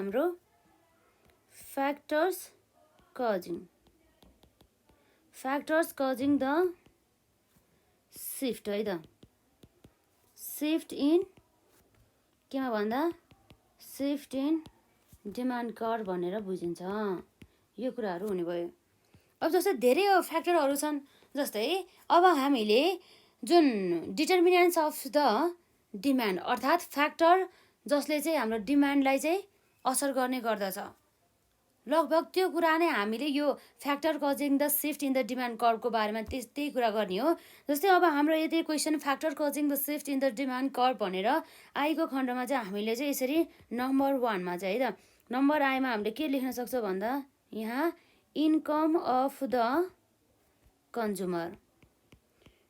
हाम्रो factors causing the shift है त shift in केमा भन्दा shift in डिमान्ड कर्भ भनेर बुझिन्छ। यो कुराहरू हुने भयो। अब जस्तै धेरै फ्याक्टरहरू छन्, जस्तै अब हामीले जुन डिटर्मिनेन्ट्स अफ द डिमान्ड अर्थात् फ्याक्टर जसले चाहिँ हाम्रो डिमान्डलाई चाहिँ असर गर्ने गर्दछ, लगभग त्यो कुरा नै हामीले यो factor causing the shift in the demand कर्भको बारेमा त्यही कुरा गर्ने हो। जस्तै अब हाम्रो यदि question factor causing the shift in the demand curve भनेर आएको खण्डमा चाहिँ हामीले चाहिँ यसरी नम्बर 1 मा चाहिँ है त नम्बर आईमा हामीले के लेख्न सक्छौँ भन्दा यहाँ इन्कम अफ द कन्ज्युमर।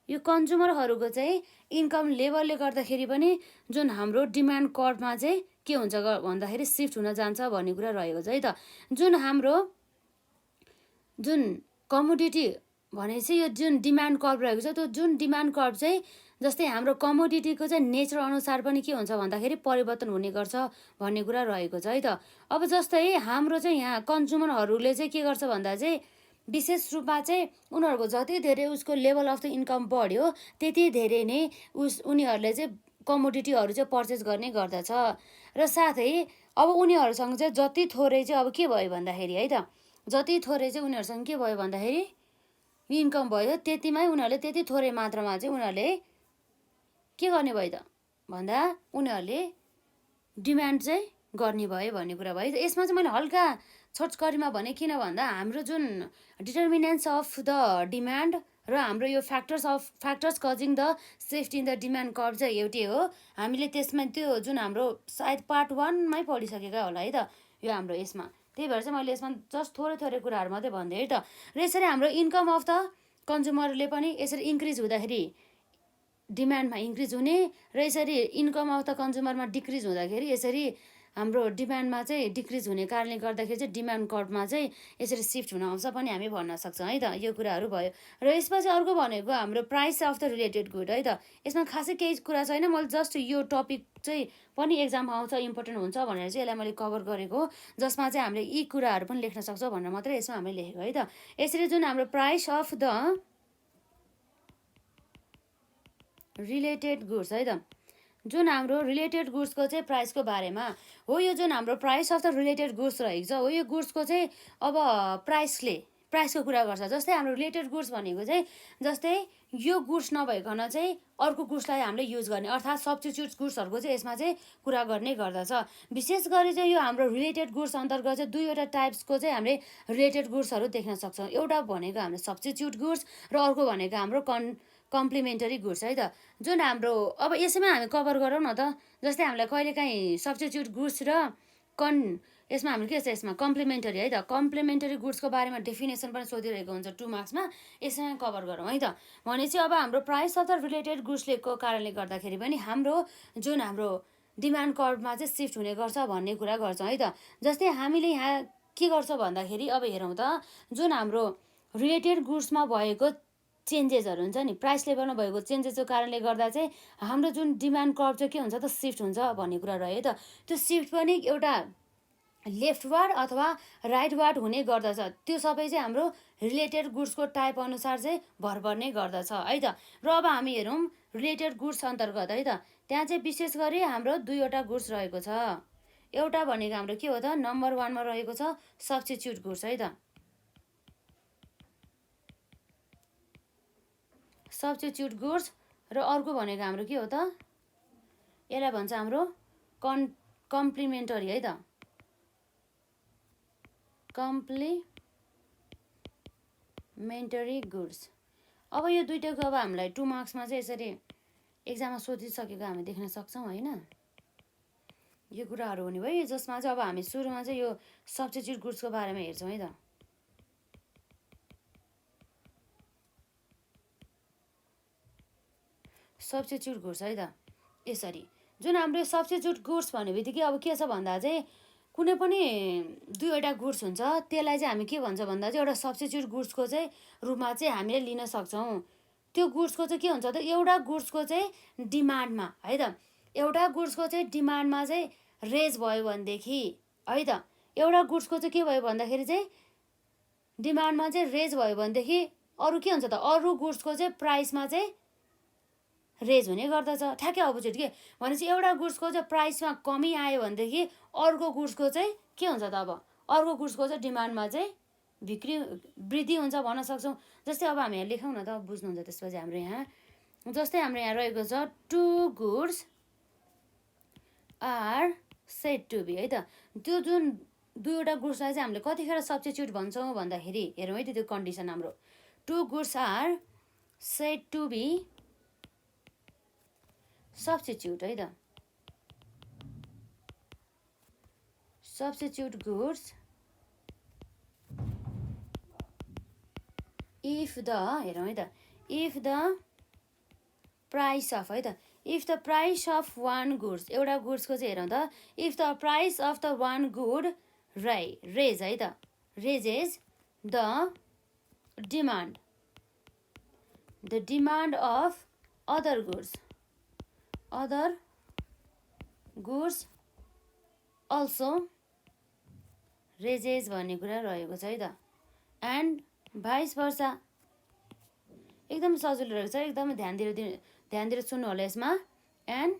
यो कन्ज्युमरहरूको चाहिँ इन्कम लेभलले गर्दाखेरि पनि जुन हाम्रो डिमान्ड कर्भमा चाहिँ के हुन्छ भन्दाखेरि सिफ्ट हुन जान्छ भन्ने कुरा रहेको छ है त। जुन हाम्रो जुन कमोडिटी भनेपछि यो जुन डिमान्ड कर्भ रहेको छ, त्यो जुन डिमान्ड कर्भ चाहिँ जस्तै हाम्रो कमोडिटीको चाहिँ नेचर अनुसार पनि के हुन्छ भन्दाखेरि परिवर्तन हुने गर्छ भन्ने कुरा रहेको छ है त। अब जस्तै हाम्रो चाहिँ यहाँ कन्ज्युमरहरूले चाहिँ के गर्छ भन्दा चाहिँ विशेष रूपमा चाहिँ उनीहरूको जति धेरै उसको लेभल अफ द इन्कम बढ्यो त्यति धेरै नै उनीहरूले चाहिँ कमोडिटीहरू चाहिँ पर्चेस गर्ने गर्दछ। र साथै अब उनीहरूसँग चाहिँ जति थोरै चाहिँ अब के भयो भन्दाखेरि है त जति थोरै चाहिँ उनीहरूसँग के भयो भन्दाखेरि इन्कम भयो त्यतिमै उनीहरूले त्यति थोरै मात्रामा चाहिँ उनीहरूले के गर्ने भयो त भन्दा उनीहरूले डिमान्ड चाहिँ गर्ने भयो भन्ने कुरा भयो। यसमा चाहिँ मैले हल्का छोटकरीमा भने किन भन्दा हाम्रो जुन डिटर्मिनेन्ट्स अफ द डिमान्ड र हाम्रो यो factors causing the shift in the demand curve चाहिँ एउटै हो। हामीले त्यसमा त्यो जुन हाम्रो सायद पार्ट 1 मै पढिसकेका होला है त यो हाम्रो यसमा, त्यही भएर चाहिँ मैले यसमा जस्ट थोरै कुराहरू मात्रै भन्दै है त। र यसरी हाम्रो इन्कम अफ द कन्ज्युमरले पनि यसरी इन्क्रिज हुँदाखेरि डिमान्डमा इन्क्रिज हुने र यसरी इन्कम अफ द कन्ज्युमरमा डिक्रिज हुँदाखेरि यसरी हाम्रो डिमान्डमा चाहिँ डिक्रिज हुने कारणले गर्दाखेरि चाहिँ डिमान्ड कर्भमा चाहिँ यसरी सिफ्ट हुन आउँछ पनि हामी भन्न सक्छौँ है त। यो कुराहरू भयो। र यसपछि अर्को भनेको हाम्रो price of the related good है त। यसमा खासै केही कुरा छैन, मैले जस्ट यो टपिक चाहिँ पनि एक्जाममा आउँछ इम्पोर्टेन्ट हुन्छ भनेर चाहिँ यसलाई मैले कभर गरेको, जसमा चाहिँ हामीले यी कुराहरू पनि लेख्न सक्छौँ भनेर मात्रै यसमा हामीले लेखेको है त। यसरी जुन हाम्रो price of the related goods है त, जुन हाम्रो रिलेटेड गुड्सको चाहिँ प्राइसको बारेमा हो। यो जुन हाम्रो price of the related goods रहेको छ हो, यो गुड्सको चाहिँ अब प्राइसको कुरा गर्छ। जस्तै हाम्रो रिलेटेड गुड्स भनेको चाहिँ जस्तै यो गुड्स नभइकन चाहिँ अर्को गुड्सलाई हामीले युज गर्ने अर्थात् सब्स्टिट्युट गुड्सहरूको चाहिँ यसमा चाहिँ कुरा गर्ने गर्दछ। विशेष गरी चाहिँ यो हाम्रो रिलेटेड गुड्स अन्तर्गत चाहिँ दुईवटा टाइप्सको चाहिँ हामीले रिलेटेड गुड्सहरू देख्न सक्छौँ। एउटा भनेको हाम्रो सब्स्टिट्युट गुड्स र अर्को भनेको हाम्रो कम्प्लिमेन्टरी गुड्स है त। जुन हाम्रो अब यसैमा हामी कभर गरौँ न त। जस्तै हामीलाई कहिलेकाहीँ सब्स्टिट्युट गुड्स र यसमा हाम्रो के छ यसमा कम्प्लिमेन्टरी है त। कम्प्लिमेन्टरी गुड्सको बारेमा डेफिनेसन पनि सोधिरहेको हुन्छ 2 मार्क्समा, यसैमा कभर गरौँ है त। भनेपछि अब हाम्रो प्राइस अफ द रिलेटेड गुड्सको कारणले गर्दाखेरि पनि हाम्रो जुन हाम्रो डिमान्ड कर्भमा चाहिँ सिफ्ट हुने गर्छ भन्ने कुरा गर्छौँ है त। जस्तै हामीले यहाँ के गर्छ भन्दाखेरि अब हेरौँ त, जुन हाम्रो रिलेटेड गुड्समा भएको चेन्जेसहरू हुन्छ नि, प्राइस लेभलमा भएको चेन्जेसको कारणले गर्दा चाहिँ हाम्रो जुन डिमान्ड कर्भ चाहिँ के हुन्छ त सिफ्ट हुन्छ भन्ने कुरा रह्यो है त। त्यो सिफ्ट पनि एउटा लेफ्टवार्ड अथवा राइटवार्ड हुने गर्दछ। त्यो सबै चाहिँ हाम्रो रिलेटेड गुड्सको टाइप अनुसार चाहिँ भर पर्ने गर्दछ है त। र अब हामी हेरौँ रिलेटेड गुड्स अन्तर्गत है त, त्यहाँ चाहिँ विशेष गरी हाम्रो दुईवटा गुड्स रहेको छ। एउटा भनेको हाम्रो के हो त नम्बर 1 मा रहेको छ सब्स्टिट्युट गुड्स है त। सब्स्टिट्युट गुड्स र अर्को भनेको हाम्रो के हो त, यसलाई भन्छ हाम्रो कम्प्लिमेन्टरी है त। Complementary goods. अब यो दुईटाको अब हामीलाई 2 मार्क्समा चाहिँ यसरी एक्जाममा सोधिसकेको हामी देख्न सक्छौँ होइन। यो कुराहरू हुने भयो, जसमा चाहिँ अब हामी सुरुमा चाहिँ यो सब्स्टिट्युट गुड्सको बारेमा हेर्छौँ है त। सब्स्टिट्युट गुड्स है त। यसरी जुन हाम्रो सब्स्टिट्युट गुड्स भन्ने बित्तिकै अब के छ भन्दा चाहिँ कुनै पनि दुईवटा गुड्स हुन्छ, त्यसलाई चाहिँ हामी के भन्छ भन्दा चाहिँ एउटा सब्स्टिट्युट गुड्सको चाहिँ रूपमा चाहिँ हामीले लिन सक्छौँ। त्यो गुड्सको चाहिँ के हुन्छ त, एउटा गुड्सको चाहिँ डिमान्डमा है त, एउटा गुड्सको चाहिँ डिमान्डमा चाहिँ रेज भयो भनेदेखि है त। एउटा गुड्सको चाहिँ के भयो भन्दाखेरि चाहिँ डिमान्डमा चाहिँ रेज भयो भनेदेखि अरू के हुन्छ त, अरू गुड्सको चाहिँ प्राइसमा चाहिँ रेज हुने गर्दछ। ठ्याक्कै अपोजिट के भनेपछि एउटा गुड्सको चाहिँ प्राइसमा कमी आयो भनेदेखि अर्को गुड्सको चाहिँ के हुन्छ त, अब अर्को गुड्सको चाहिँ डिमान्डमा चाहिँ वृद्धि हुन्छ भन्न सक्छौँ। जस्तै अब हामी यहाँ लेखौँ न त, बुझ्नुहुन्छ त्यसपछि हाम्रो यहाँ। जस्तै हाम्रो यहाँ रहेको छ 2 goods are said to be है त। त्यो जुन दुईवटा गुड्सलाई चाहिँ हामीले कतिखेर सब्स्टिट्युट भन्छौँ भन्दाखेरि हेरौँ है त, त्यो कन्डिसन हाम्रो 2 goods are said to be substitute है त। सब्स्टिट्युट गुड्स इफ द, हेरौँ है त, इफ द प्राइस अफ है त, if the price of one goods, एउटा गुड्सको चाहिँ हेरौँ त, if the price of the one good raise है त, raises the demand of other goods also raises भन्ने कुरा रहेको छ है त। एन्ड भाइस वर्सा, एकदम सजिलो रहेको छ, एकदमै ध्यान दिएर सुन्नु होला यसमा। एन्ड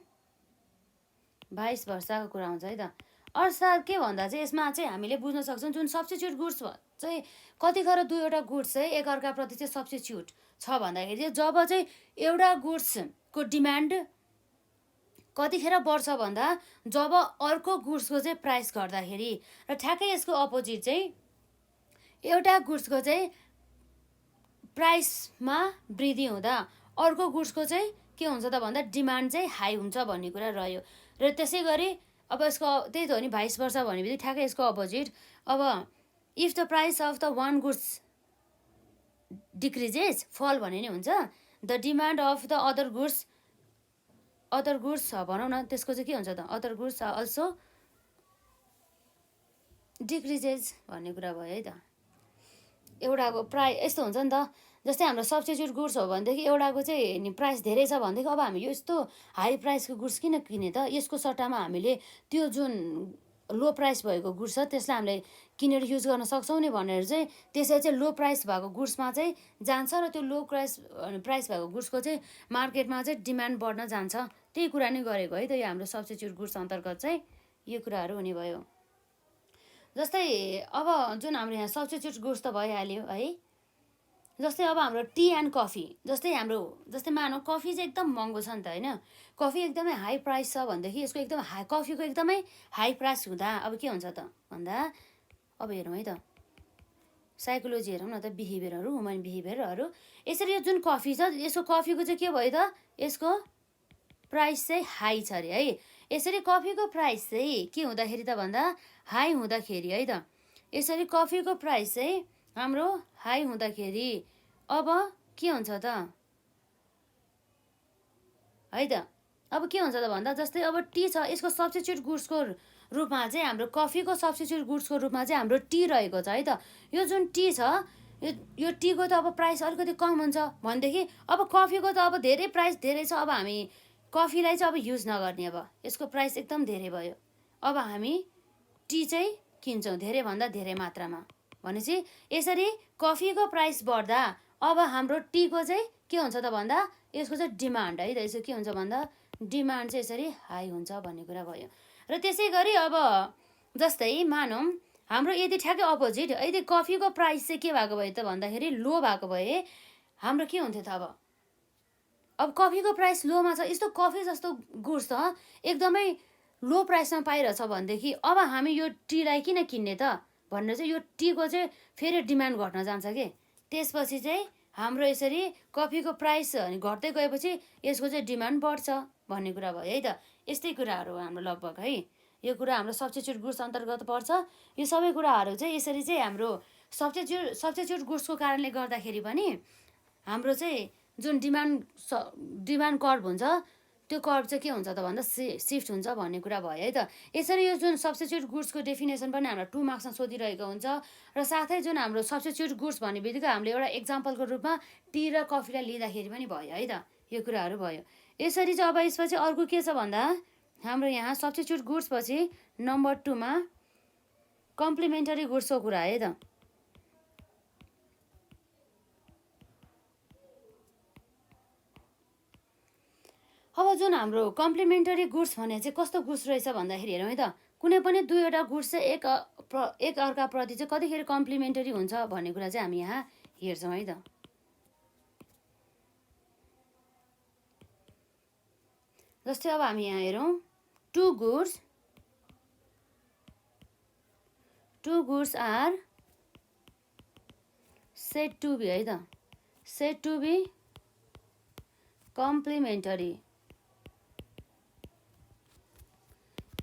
भाइस वर्साको कुरा हुन्छ है त। अर्थात् के भन्दा चाहिँ यसमा चाहिँ हामीले बुझ्न सक्छौँ जुन सब्स्टिट्युट गुड्स चाहिँ कतिखेर दुईवटा गुड्स चाहिँ एकअर्काप्रति चाहिँ सब्स्टिट्युट छ भन्दाखेरि चाहिँ जब चाहिँ एउटा गुड्सको डिमान्ड कतिखेर बढ्छ भन्दा जब अर्को गुड्सको चाहिँ प्राइस घट्दाखेरि, र ठ्याक्कै यसको अपोजिट चाहिँ एउटा गुड्सको चाहिँ प्राइसमा वृद्धि हुँदा अर्को गुड्सको चाहिँ के हुन्छ त भन्दा डिमान्ड चाहिँ हाई हुन्छ भन्ने कुरा रह्यो। र त्यसै गरी अब यसको त्यही त हो नि, भाइस वर्सा भनेपछि ठ्याक्कै यसको अपोजिट। अब if the price of the one goods decreases, फल भने नि हुन्छ, the demand of the other goods भनौँ न, त्यसको चाहिँ के हुन्छ त, अदर गुड्स अल्सो डिक्रिजेस भन्ने कुरा भयो है त। एउटाको प्राइस यस्तो हुन्छ नि त, जस्तै हाम्रो सब्स्टिट्युट गुड्स हो भनेदेखि एउटाको चाहिँ नि प्राइस धेरै छ भनेदेखि अब हामी यो यस्तो हाई प्राइसको गुड्स किन किने त, यसको सट्टामा हामीले त्यो जुन लो प्राइस भएको गुड्स छ त्यसलाई हामीले किनेर युज गर्न सक्छौँ नि भनेर चाहिँ त्यसरी चाहिँ लो प्राइस भएको गुड्समा चाहिँ जान्छ, र त्यो लो प्राइस भएको गुड्सको चाहिँ मार्केटमा चाहिँ डिमान्ड बढ्न जान्छ। त्यही कुरा नै गरेको है त यो हाम्रो सब्स्टिट्युट गुड्स अन्तर्गत चाहिँ यो कुराहरू हुने भयो। जस्तै अब जुन हाम्रो यहाँ सब्स्टिट्युट गुड्स त भइहाल्यो है। जस्तै अब हाम्रो टी एन्ड कफी, जस्तै मानौँ कफी चाहिँ एकदम महँगो छ नि त होइन, कफी एकदमै हाई प्राइस छ भनेदेखि यसको एकदम कफीको एकदमै हाई प्राइस हुँदा अब के हुन्छ त भन्दा, अब हेरौँ है त, साइकोलोजी हेरौँ न त, बिहेभियरहरू, ह्युमन बिहेभियरहरू। यसरी यो जुन कफी छ यसको कफीको चाहिँ के भयो त, यसको प्राइस चाहिँ हाई छ अरे है। यसरी कफीको प्राइस चाहिँ के हुँदाखेरि त भन्दा हाई हुँदाखेरि है त, यसरी कफीको प्राइस चाहिँ हाम्रो हाई हुँदाखेरि अब के हुन्छ त है त। अब के हुन्छ त भन्दा जस्तै अब टी छ, यसको सब्स्टिट्युट गुड्सको रूपमा चाहिँ हाम्रो कफीको सब्स्टिट्युट गुड्सको रूपमा चाहिँ हाम्रो टी रहेको छ है त। यो जुन टी छ यो टीको त अब प्राइस अलिकति कम हुन्छ भनेदेखि अब कफीको त अब धेरै प्राइस धेरै छ, अब हामी कफीलाई चाहिँ अब युज नगर्ने, अब यसको प्राइस एकदम धेरै भयो, अब हामी टी चाहिँ किन्छौँ धेरैभन्दा धेरै मात्रामा। भनेपछि यसरी कफीको प्राइस बढ्दा अब हाम्रो टीको चाहिँ के हुन्छ त भन्दा यसको चाहिँ डिमान्ड है त, यसो के हुन्छ भन्दा डिमान्ड चाहिँ यसरी हाई हुन्छ भन्ने कुरा भयो। र त्यसै गरी अब जस्तै मानौँ हाम्रो यदि ठ्याक्कै अपोजिट, यदि कफीको प्राइस चाहिँ के भएको भयो त भन्दाखेरि लो भएको भए हाम्रो के हुन्थ्यो त, अब कफीको प्राइस लोमा छ, यस्तो कफी जस्तो गुड्स त एकदमै लो प्राइसमा पाइरहेछ भनेदेखि अब हामी यो टीलाई किन किन्ने त भनेर चाहिँ यो टीको चाहिँ फेरि डिमान्ड घट्न जान्छ कि। त्यसपछि चाहिँ हाम्रो यसरी कफीको प्राइस घट्दै गएपछि यसको चाहिँ डिमान्ड बढ्छ भन्ने कुरा भयो है त। यस्तै कुराहरू हाम्रो लगभग है, यो कुरा हाम्रो सब्स्टिट्युट गुड्स अन्तर्गत पर्छ। यो सबै कुराहरू चाहिँ यसरी चाहिँ हाम्रो सब्स्टिट्युट गुड्सको कारणले गर्दाखेरि पनि हाम्रो चाहिँ जुन डिमान्ड कर्भ हुन्छ त्यो कर्भ चाहिँ के हुन्छ त भन्दा सिफ्ट हुन्छ भन्ने कुरा भयो है त। यसरी यो जुन सब्स्टिट्युट गुड्सको डेफिनेसन पनि हाम्रो 2 मार्क्समा सोधिरहेको हुन्छ, र साथै जुन हाम्रो सब्स्टिट्युट गुड्स भन्ने बित्तिकै हामीले एउटा एक्जाम्पलको रूपमा टी र कफीलाई लिँदाखेरि पनि भयो है त, यो कुराहरू भयो। यसरी चाहिँ अब यसपछि अर्को के छ भन्दा हाम्रो यहाँ सब्स्टिट्युट गुड्स पछि नम्बर 2 मा कम्प्लिमेन्टरी गुड्सको कुरा है त। अब जुन हाम्रो कम्प्लिमेन्टरी गुड्स भने चाहिँ कस्तो गुड्स रहेछ भन्दाखेरि हेरौँ है त। कुनै पनि दुईवटा गुड्स चाहिँ एक अर्काप्रति चाहिँ कतिखेर कम्प्लिमेन्टरी हुन्छ भन्ने कुरा चाहिँ हामी यहाँ हेर्छौँ है त। जस्तै अब हामी यहाँ हेरौँ two goods are said to be है त, said to be complementary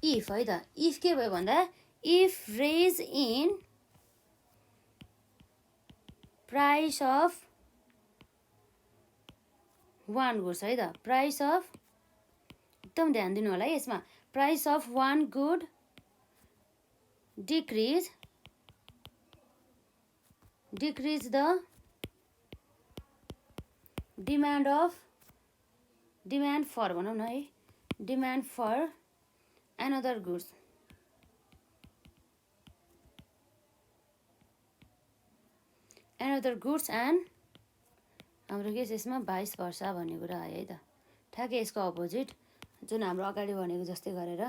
if है त। इफ के भयो भन्दा if raise in price of one goods है त, प्राइस अफ, एकदम ध्यान दिनु होला है यसमा, price of one good decrease the demand for भनौँ न है, demand for another goods। And हाम्रो के छ यसमा भाइस वर्सा भन्ने कुरा आयो है त। ठ्याक्कै यसको अपोजिट जुन हाम्रो अगाडि भनेको जस्तै गरेर।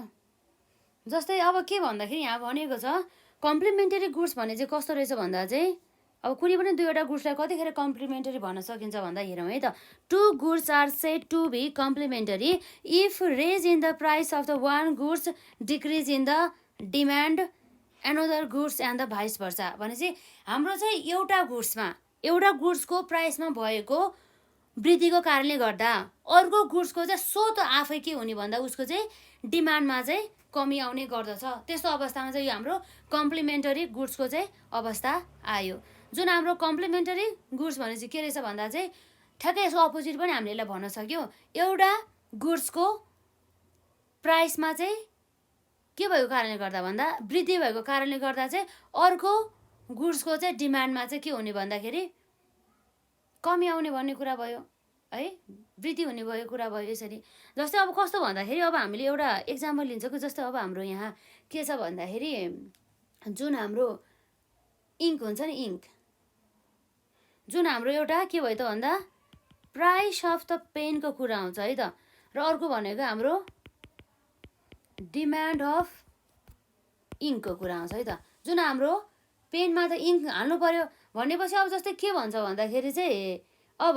जस्तै अब के भन्दाखेरि यहाँ भनेको छ कम्प्लिमेन्टरी गुड्स भने चाहिँ कस्तो रहेछ भन्दा चाहिँ अब कुनै पनि दुईवटा गुड्सलाई कतिखेर कम्प्लिमेन्टरी भन्न सकिन्छ भन्दा हेरौँ है त। Two goods are said to be complementary if raise in the price of the one goods decrease in the demand another goods and the vice versa. भनेपछि हाम्रो चाहिँ एउटा गुड्सको प्राइसमा भएको वृद्धिको कारणले गर्दा अर्को गुड्सको चाहिँ स्वत आफै के हुने भन्दा उसको चाहिँ डिमान्डमा चाहिँ कमी आउने गर्दछ। त्यस्तो अवस्थामा चाहिँ यो हाम्रो कम्प्लिमेन्टरी गुड्सको चाहिँ अवस्था आयो। जुन हाम्रो कम्प्लिमेन्टरी गुड्स भने चाहिँ के रहेछ भन्दा चाहिँ ठ्याक्कै यसको अपोजिट पनि हामीले यसलाई भन्न सक्यौँ। एउटा गुड्सको प्राइसमा चाहिँ के भएको कारणले गर्दा भन्दा वृद्धि भएको कारणले गर्दा चाहिँ अर्को गुड्सको चाहिँ डिमान्डमा चाहिँ के हुने भन्दाखेरि कमी आउने भन्ने कुरा भयो है, वृद्धि हुने भयो कुरा भयो यसरी। जस्तै अब कस्तो भन्दाखेरि अब हामीले एउटा एक्जाम्पल लिन्छौँ कि जस्तै अब हाम्रो यहाँ के छ भन्दाखेरि जुन हाम्रो इङ्क हुन्छ नि, इङ्क जुन हाम्रो एउटा के भयो त भन्दा प्राइस अफ द पेनको कुरा आउँछ है त, र अर्को भनेको हाम्रो डिमान्ड अफ इङ्कको कुरा आउँछ है त। जुन हाम्रो पेनमा त इङ्क हाल्नु पर्यो भनेपछि अब जस्तै के भन्छ भन्दाखेरि चाहिँ अब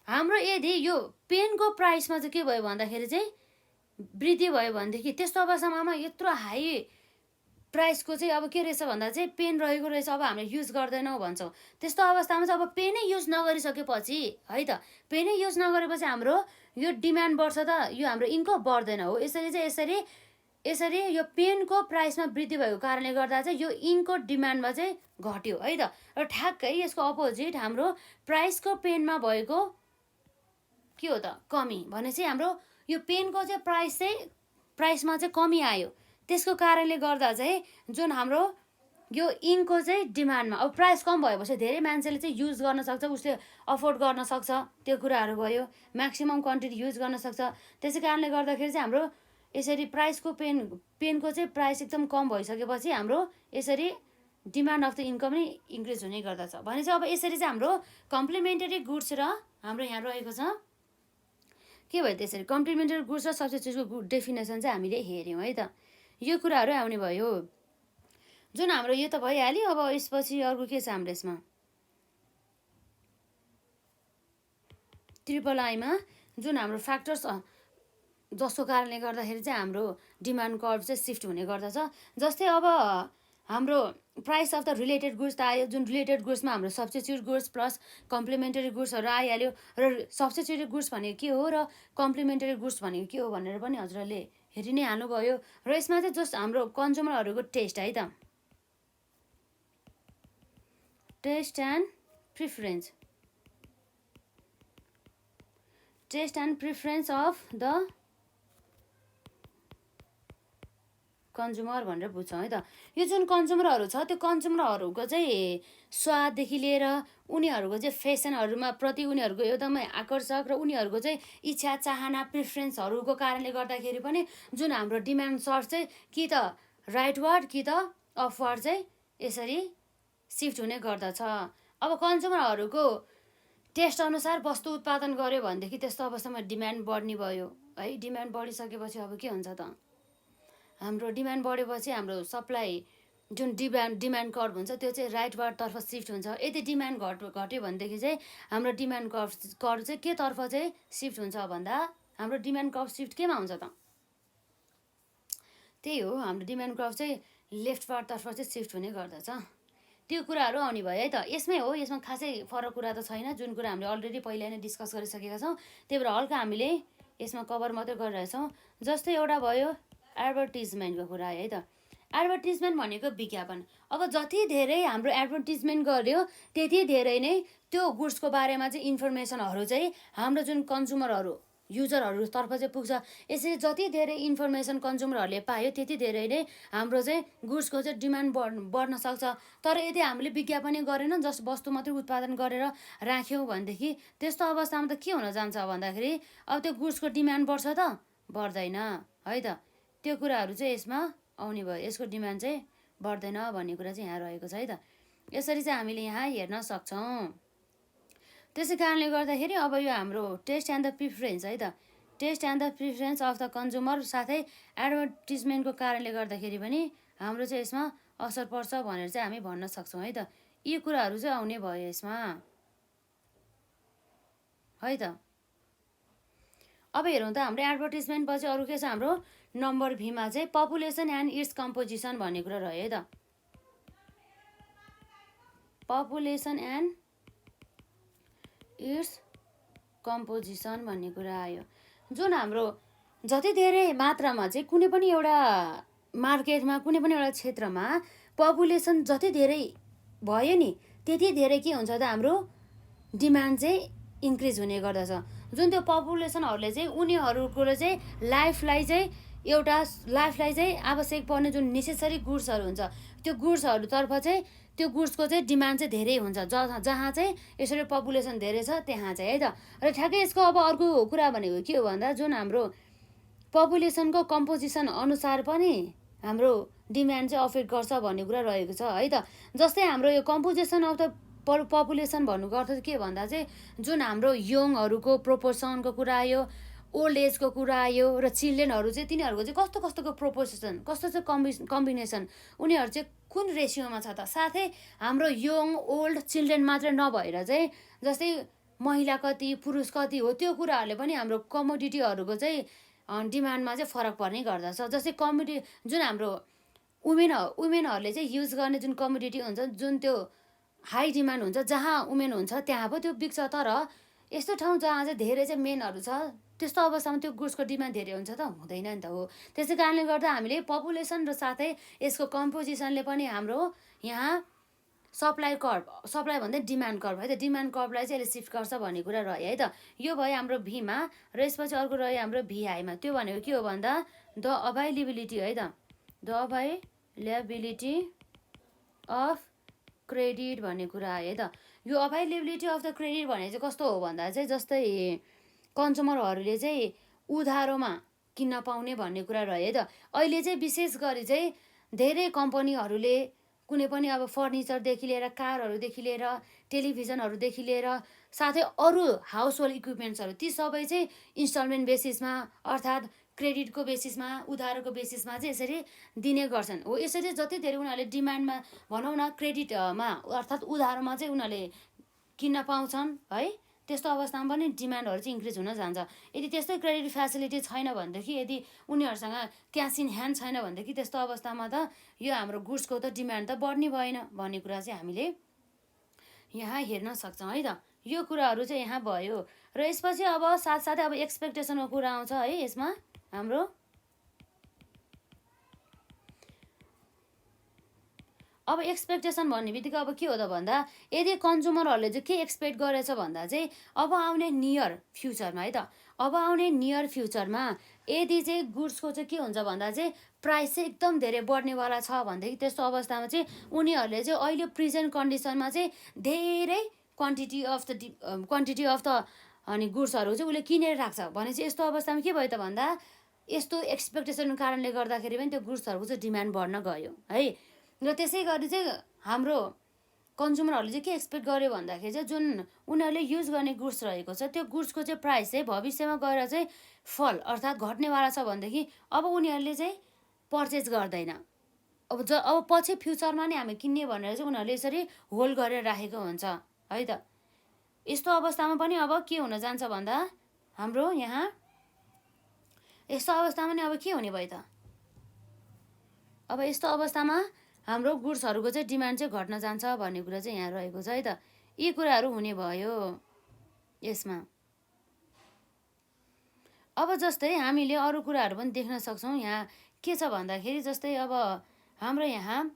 हाम्रो यदि यो पेनको प्राइसमा चाहिँ के भयो भन्दाखेरि चाहिँ वृद्धि भयो भनेदेखि त्यस्तो अवस्थामा यत्रो हाई प्राइसको चाहिँ अब के रहेछ भन्दा चाहिँ पेन रहेको रहेछ, अब हामीले युज गर्दैनौँ भन्छौँ। त्यस्तो अवस्थामा चाहिँ अब पेनै युज नगरिसकेपछि है त, पेनै युज नगरेपछि हाम्रो यो डिमान्ड बढ्छ त, यो हाम्रो इन्कम बढ्दैन हो। यसरी यो पेनको प्राइसमा वृद्धि भएको कारणले गर्दा चाहिँ यो इङ्कको डिमान्डमा चाहिँ घट्यो है त। र ठ्याक्कै यसको अपोजिट हाम्रो प्राइसको पेनमा भएको के हो त कमी भनेपछि हाम्रो यो पेनको चाहिँ प्राइसमा चाहिँ कमी आयो। त्यसको कारणले गर्दा चाहिँ जुन हाम्रो यो इङ्कको चाहिँ डिमान्डमा अब प्राइस कम भएपछि धेरै मान्छेले चाहिँ युज गर्न सक्छ, उसले अफोर्ड गर्न सक्छ, त्यो कुराहरू भयो, म्याक्सिमम क्वान्टिटी युज गर्न सक्छ। त्यसै कारणले गर्दाखेरि चाहिँ हाम्रो यसरी पेनको चाहिँ प्राइस एकदम कम भइसकेपछि हाम्रो यसरी डिमान्ड अफ द इन्कम नै इन्क्रिज हुने गर्दछ। भनेपछि अब यसरी चाहिँ हाम्रो कम्प्लिमेन्टरी गुड्स र हाम्रो यहाँ रहेको छ के भयो त्यसरी कम्प्लिमेन्टरी गुड्स र सब्स्टिट्युटको डेफिनेसन चाहिँ हामीले हेऱ्यौँ है त। यो कुराहरू आउने भयो जुन हाम्रो यो त भइहाल्यो। अब यसपछि अर्को के छ हाम्रो यसमा ट्रिपल आईमा जुन हाम्रो फ्याक्टर्स जसको कारणले गर्दाखेरि चाहिँ हाम्रो डिमान्ड कर्भ चाहिँ सिफ्ट हुने गर्दछ। जस्तै अब हाम्रो price of the related goods त आयो, जुन रिलेटेड गुड्समा हाम्रो सब्स्टिट्युट गुड्स प्लस कम्प्लिमेन्टरी गुड्सहरू आइहाल्यो। र सब्स्टिट्युटेड गुड्स भनेको के हो र कम्प्लिमेन्टरी गुड्स भनेको के हो भनेर पनि हजुरहरूले हेरि नै हाल्नुभयो। र यसमा चाहिँ जस्ट हाम्रो कन्ज्युमरहरूको टेस्ट है त, taste and preference of the consumer भनेर बुझ्छौँ है त। यो जुन कन्ज्युमरहरू छ त्यो कन्ज्युमरहरूको चाहिँ स्वाददेखि लिएर उनीहरूको चाहिँ फेसनहरूमा प्रति उनीहरूको एकदमै आकर्षक र उनीहरूको चाहिँ इच्छा चाहना प्रिफरेन्सहरूको कारणले गर्दाखेरि पनि जुन हाम्रो डिमान्ड सर्च चाहिँ कि त राइटवार्ड कि त अपवार्ड चाहिँ यसरी सिफ्ट हुने गर्दछ। अब कन्ज्युमरहरूको टेस्ट अनुसार वस्तु उत्पादन गर्यो भनेदेखि त्यस्तो अवस्थामा डिमान्ड बढ्ने भयो है। डिमान्ड बढिसकेपछि अब के हुन्छ त, हाम्रो डिमान्ड बढेपछि हाम्रो सप्लाई जुन डिमान्ड कर्भ हुन्छ त्यो चाहिँ राइटवार्डतर्फ सिफ्ट हुन्छ। यदि डिमान्ड घट्यो भनेदेखि चाहिँ हाम्रो डिमान्ड कर्भ चाहिँ के तर्फ चाहिँ सिफ्ट हुन्छ भन्दा हाम्रो डिमान्ड कर्भ सिफ्ट केमा हुन्छ त, त्यही हो, हाम्रो डिमान्ड कर्भ चाहिँ लेफ्टवार्डतर्फ चाहिँ सिफ्ट हुने गर्दछ। त्यो कुराहरू आउने भयो है त। यसमै हो, यसमा खासै फरक कुरा त छैन, जुन कुरा हामीले अलरेडी पहिला नै डिस्कस गरिसकेका छौँ। त्यही भएर हल्का हामीले यसमा कभर मात्रै गरिरहेछौँ। जस्तै एउटा भयो एडभर्टिजमेन्टको कुरा है त। एडभर्टिजमेन्ट भनेको विज्ञापन। अब जति धेरै हाम्रो एडभर्टिजमेन्ट गर्यो त्यति धेरै नै त्यो गुड्सको बारेमा चाहिँ इन्फर्मेसनहरू चाहिँ हाम्रो जुन कन्ज्युमरहरू युजरहरूतर्फ चाहिँ पुग्छ। यसरी जति धेरै इन्फर्मेसन कन्ज्युमरहरूले पायो त्यति धेरै नै हाम्रो चाहिँ गुड्सको चाहिँ डिमान्ड बढ्न सक्छ। तर यदि हामीले विज्ञापनै गरेनौँ, जस्ट वस्तु मात्रै उत्पादन गरेर राख्यौँ भनेदेखि त्यस्तो अवस्थामा त के हुन जान्छ भन्दाखेरि अब त्यो गुड्सको डिमान्ड बढ्छ त बढ्दैन है त। त्यो कुराहरू चाहिँ यसमा आउने भयो। यसको डिमान्ड चाहिँ बढ्दैन भन्ने कुरा चाहिँ यहाँ रहेको छ है त। यसरी चाहिँ हामीले यहाँ हेर्न सक्छौँ। त्यसै कारणले गर्दाखेरि अब यो हाम्रो टेस्ट एन्ड द प्रिफरेन्स है त, taste and the preference of the consumer साथै एडभर्टिजमेन्टको कारणले गर्दाखेरि पनि हाम्रो चाहिँ यसमा असर पर्छ भनेर चाहिँ हामी भन्न सक्छौँ है त। यी कुराहरू चाहिँ आउने भयो यसमा है त। अब हेरौँ त हाम्रो एडभर्टिजमेन्ट पछि अरू के छ, हाम्रो नम्बर भीमा चाहिँ पपुलेसन एन्ड इट्स कम्पोजिसन भन्ने कुरा रह्यो है त। पपुलेसन एन्ड इट्स कम्पोजिसन भन्ने कुरा आयो। जुन हाम्रो जति धेरै मात्रामा चाहिँ कुनै पनि एउटा मार्केटमा कुनै पनि एउटा क्षेत्रमा पपुलेसन जति धेरै भयो नि त्यति धेरै के हुन्छ त, हाम्रो डिमान्ड चाहिँ इन्क्रिज हुने गर्दछ। जुन त्यो पपुलेसनहरूले चाहिँ उनीहरूको चाहिँ लाइफलाई चाहिँ आवश्यक पर्ने जुन नेसेसरी गुड्सहरू हुन्छ त्यो गुड्सहरूतर्फ चाहिँ त्यो गुड्सको चाहिँ डिमान्ड चाहिँ धेरै हुन्छ। जहाँ चाहिँ यसरी पपुलेसन धेरै छ त्यहाँ चाहिँ है त। र ठ्याक्कै यसको अब अर्को कुरा भनेको के हो भन्दा जुन हाम्रो पपुलेसनको कम्पोजिसन अनुसार पनि हाम्रो डिमान्ड चाहिँ अफेक्ट गर्छ भन्ने कुरा रहेको छ है त। जस्तै हाम्रो यो कम्पोजिसन अफ द पपुलेसन भन्नुको अर्थ चाहिँ के भन्दा चाहिँ जुन हाम्रो यङहरूको प्रोपोर्सनको कुरा आयो, ओल्ड एजको कुरा आयो र चिल्ड्रेनहरू चाहिँ तिनीहरूको चाहिँ कस्तो कस्तोको प्रोपोर्सन कस्तो चाहिँ कम्बिनेसन उनीहरू चाहिँ कुन रेसियोमा छ त। साथै हाम्रो यङ ओल्ड चिल्ड्रेन मात्रै नभएर चाहिँ जस्तै महिला कति पुरुष कति हो त्यो कुराहरूले पनि हाम्रो कमोडिटीहरूको चाहिँ डिमान्डमा चाहिँ फरक पर्ने गर्दछ। जस्तै जुन हाम्रो वुमेनहरूले चाहिँ युज गर्ने जुन कमोडिटी हुन्छ जुन त्यो हाई डिमान्ड हुन्छ, जहाँ वुमेन हुन्छ त्यहाँ पो त्यो बिक्छ। तर यस्तो ठाउँ जहाँ चाहिँ धेरै चाहिँ मेनहरू छ त्यस्तो अवस्थामा त्यो गुड्सको डिमान्ड धेरै हुन्छ त हुँदैन नि त हो। त्यसै कारणले गर्दा हामीले पपुलेसन र साथै यसको कम्पोजिसनले पनि हाम्रो यहाँ सप्लाई भन्दा डिमान्ड कर्भ है त, डिमान्ड कर्भलाई चाहिँ यसले सिफ्ट गर्छ भन्ने कुरा रह्यो है त। यो भयो हाम्रो भीमा र यसपछि अर्को रह्यो हाम्रो भिआईमा। त्यो भनेको के हो भन्दा द अभाइलेबिलिटी है त, द अभाइलेबिलिटी अफ क्रेडिट भन्ने कुरा आयो है त। यो अभाइलेबिलिटी अफ द क्रेडिट भने चाहिँ कस्तो हो भन्दा चाहिँ जस्तै कन्ज्युमरहरूले चाहिँ उधारोमा किन्न पाउने भन्ने कुरा रह्यो है त। अहिले चाहिँ विशेष गरी चाहिँ धेरै कम्पनीहरूले कुनै पनि अब फर्निचरदेखि लिएर कारहरूदेखि लिएर टेलिभिजनहरूदेखि लिएर साथै अरू हाउस होल्ड इक्विपमेन्ट्सहरू ती सबै चाहिँ इन्स्टलमेन्ट बेसिसमा अर्थात् क्रेडिटको बेसिसमा उधारोको बेसिसमा चाहिँ यसरी दिने गर्छन् हो। यसरी जति धेरै उनीहरूले डिमान्डमा भनौँ न क्रेडिटमा अर्थात् उधारोमा चाहिँ उनीहरूले किन्न पाउँछन् है, त्यस्तो अवस्थामा पनि डिमान्डहरू चाहिँ इन्क्रिज हुन जान्छ। यदि त्यस्तै क्रेडिट फेसिलिटी छैन भनेदेखि, यदि उनीहरूसँग क्यास इन ह्यान्ड छैन भनेदेखि त्यस्तो अवस्थामा त यो हाम्रो गुड्सको त डिमान्ड त बढ्ने भएन भन्ने कुरा चाहिँ हामीले यहाँ हेर्न सक्छौँ है त। यो कुराहरू चाहिँ यहाँ भयो र यसपछि अब साथसाथै अब एक्सपेक्टेसनको कुरा आउँछ है। यसमा हाम्रो अब एक्सपेक्टेसन भन्ने बित्तिकै अब के हो त भन्दा यदि कन्ज्युमरहरूले चाहिँ के एक्सपेक्ट गरेछ भन्दा चाहिँ अब आउने नियर फ्युचरमा है त, अब आउने नियर फ्युचरमा यदि चाहिँ गुड्सको चाहिँ के हुन्छ भन्दा चाहिँ प्राइस चाहिँ एकदम धेरै बढ्नेवाला छ भनेदेखि त्यस्तो अवस्थामा चाहिँ उनीहरूले चाहिँ अहिले प्रेजेन्ट कन्डिसनमा चाहिँ धेरै क्वान्टिटी अफ द अनि गुड्सहरू चाहिँ उसले किनेर राख्छ भने चाहिँ यस्तो अवस्थामा के भयो त भन्दा यस्तो एक्सपेक्टेसनको कारणले गर्दाखेरि पनि त्यो गुड्सहरूको चाहिँ डिमान्ड बढ्न गयो है। र त्यसै गरी चाहिँ हाम्रो कन्ज्युमरहरूले चाहिँ के एक्सपेक्ट गर्यो भन्दाखेरि चाहिँ जुन उनीहरूले युज गर्ने गुड्स रहेको छ त्यो गुड्सको चाहिँ प्राइस चाहिँ भविष्यमा गएर चाहिँ फल अर्थात् घट्नेवाला छ भनेदेखि अब उनीहरूले चाहिँ पर्चेज गर्दैन। अब पछि फ्युचरमा नै हामी किन्ने भनेर चाहिँ उनीहरूले यसरी होल्ड गरेर राखेको हुन्छ है त। यस्तो अवस्थामा पनि अब के हुन जान्छ भन्दा हाम्रो यहाँ यस्तो अवस्थामा नै अब के हुने भयो त, अब यस्तो अवस्थामा हाम्रो गुड्सहरूको चाहिँ डिमान्ड चाहिँ घट्न जान्छ भन्ने कुरा चाहिँ यहाँ रहेको छ है त। यी कुराहरू हुने भयो यसमा। अब जस्तै हामीले अरू कुराहरू पनि देख्न सक्छौँ। यहाँ के छ भन्दाखेरि जस्तै अब हाम्रो यहाँ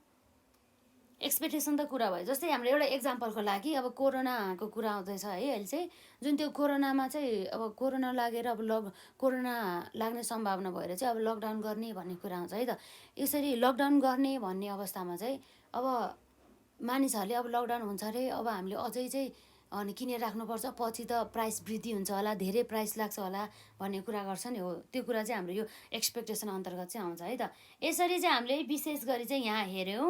एक्सपेक्टेसन त कुरा भयो। जस्तै हाम्रो एउटा एक्जाम्पलको लागि अब कोरोनाको कुरा आउँदैछ है अहिले चाहिँ, जुन त्यो कोरोनामा चाहिँ अब कोरोना लागेर अब कोरोना लाग्ने सम्भावना भएर चाहिँ अब लकडाउन गर्ने भन्ने कुरा आउँछ है त। यसरी लकडाउन गर्ने भन्ने अवस्थामा चाहिँ अब मानिसहरूले अब लकडाउन हुन्छ अरे, अब हामीले अझै चाहिँ अनि किनेर राख्नुपर्छ, पछि त प्राइस वृद्धि हुन्छ होला, धेरै प्राइस लाग्छ होला भन्ने कुरा गर्छ नि। हो, त्यो कुरा चाहिँ हाम्रो यो एक्सपेक्टेसन अन्तर्गत चाहिँ आउँछ है त। यसरी चाहिँ हामीले विशेष गरी चाहिँ यहाँ हेऱ्यौँ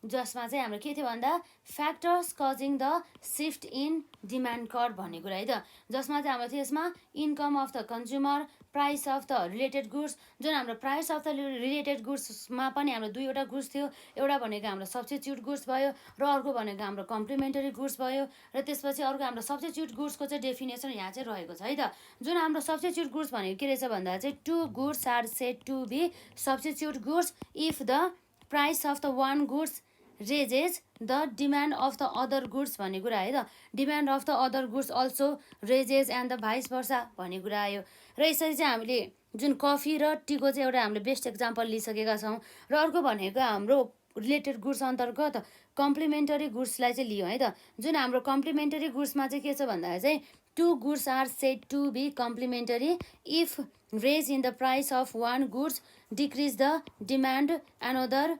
जसमा चाहिँ हाम्रो के थियो भन्दा factors causing the shift in demand curve भन्ने कुरा है त। जसमा चाहिँ हाम्रो थियो यसमा income of the consumer, price of the related goods. जुन हाम्रो प्राइस अफ द रिलेटेड गुड्समा पनि हाम्रो दुईवटा गुड्स थियो। एउटा भनेको हाम्रो सब्स्टिट्युट गुड्स भयो र अर्को भनेको हाम्रो कम्प्लिमेन्टरी गुड्स भयो। र त्यसपछि अर्को हाम्रो सब्स्टिट्युट गुड्सको चाहिँ डेफिनेसन यहाँ चाहिँ रहेको छ है त। जुन हाम्रो सब्स्टिट्युट गुड्स भनेको के रहेछ भन्दा चाहिँ two goods are said to be substitute goods if the price of the one goods raises the demand of the other goods भन्ने कुरा है त। Demand of the other goods also raises and the vice versa भन्ने कुरा आयो। र यसरी चाहिँ हामीले जुन कफी र टीको चाहिँ एउटा हामीले बेस्ट एक्जाम्पल लिइसकेका छौँ। र अर्को भनेको हाम्रो रिलेटेड गुड्स अन्तर्गत कम्प्लिमेन्टरी गुड्सलाई चाहिँ लियो है त। जुन हाम्रो कम्प्लिमेन्टरी गुड्समा चाहिँ के छ भन्दाखेरि चाहिँ two goods are said to be complementary if raise in the price of one goods decrease the demand another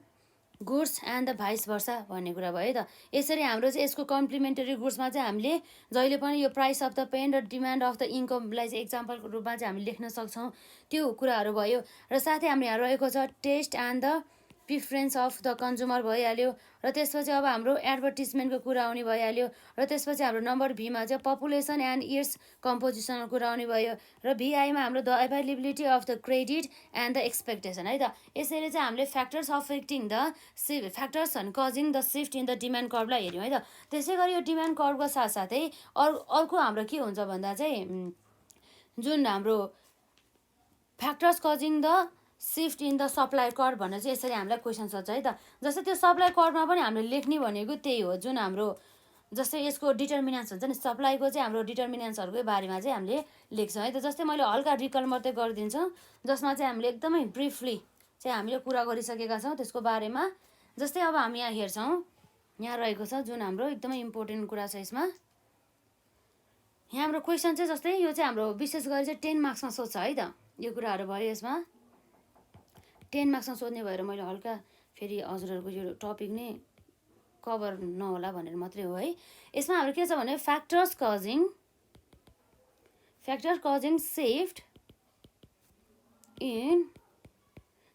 goods and the vice versa भन्ने कुरा भयो त। यसरी हाम्रो चाहिँ यसको कम्प्लिमेन्टरी गुड्समा चाहिँ हामीले जहिले पनि यो प्राइस अफ द पेन र डिमान्ड अफ द इन्कमलाई चाहिँ एक्जाम्पलको रूपमा चाहिँ हामीले लेख्न सक्छौँ। त्यो कुराहरू भयो। र साथै हाम्रो यहाँ रहेको छ taste and the preference of the consumer भइहाल्यो। र त्यसपछि अब हाम्रो एडभर्टिजमेन्टको कुरा आउने भइहाल्यो। र त्यसपछि हाम्रो नम्बर भीमा चाहिँ पपुलेसन एन्ड इयर्स कम्पोजिसनको कुरा आउने भयो। र भिआईमा हाम्रो the availability of the credit and the expectation है त। यसरी चाहिँ हामीले factors affecting the factors and causing the shift in the demand कर्भलाई हेऱ्यौँ है त। त्यसै गरी यो डिमान्ड कर्भको साथसाथै अर्को हाम्रो के हुन्छ भन्दा चाहिँ जुन हाम्रो factors causing the shift in the supply curve भनेर चाहिँ यसरी हामीलाई क्वेसन सोध्छ है त। जस्तै त्यो सप्लाई कर्भमा पनि हामीले लेख्ने भनेको त्यही हो। जुन हाम्रो जस्तै यसको डिटर्मिनेन्ट्स हुन्छ नि, सप्लाईको चाहिँ हाम्रो डिटर्मिनेन्ट्सहरूकै बारेमा चाहिँ हामीले लेख्छौँ है त। जस्तै मैले हल्का रिकल मात्रै गरिदिन्छु, जसमा चाहिँ हामीले एकदमै ब्रिफली चाहिँ हामीले कुरा गरिसकेका छौँ त्यसको बारेमा। जस्तै अब हामी यहाँ हेर्छौँ, यहाँ रहेको छ जुन हाम्रो एकदमै इम्पोर्टेन्ट कुरा छ यसमा। यहाँ हाम्रो क्वेसन चाहिँ जस्तै यो चाहिँ हाम्रो विशेष गरी चाहिँ 10 मार्क्समा सोध्छ है त। यो कुराहरू भयो यसमा 10 मार्क्समा सोध्ने भएर मैले हल्का फेरि हजुरहरूको यो टपिक नै कभर नहोला भनेर मात्रै हो है। यसमा हाम्रो के छ भने factors causing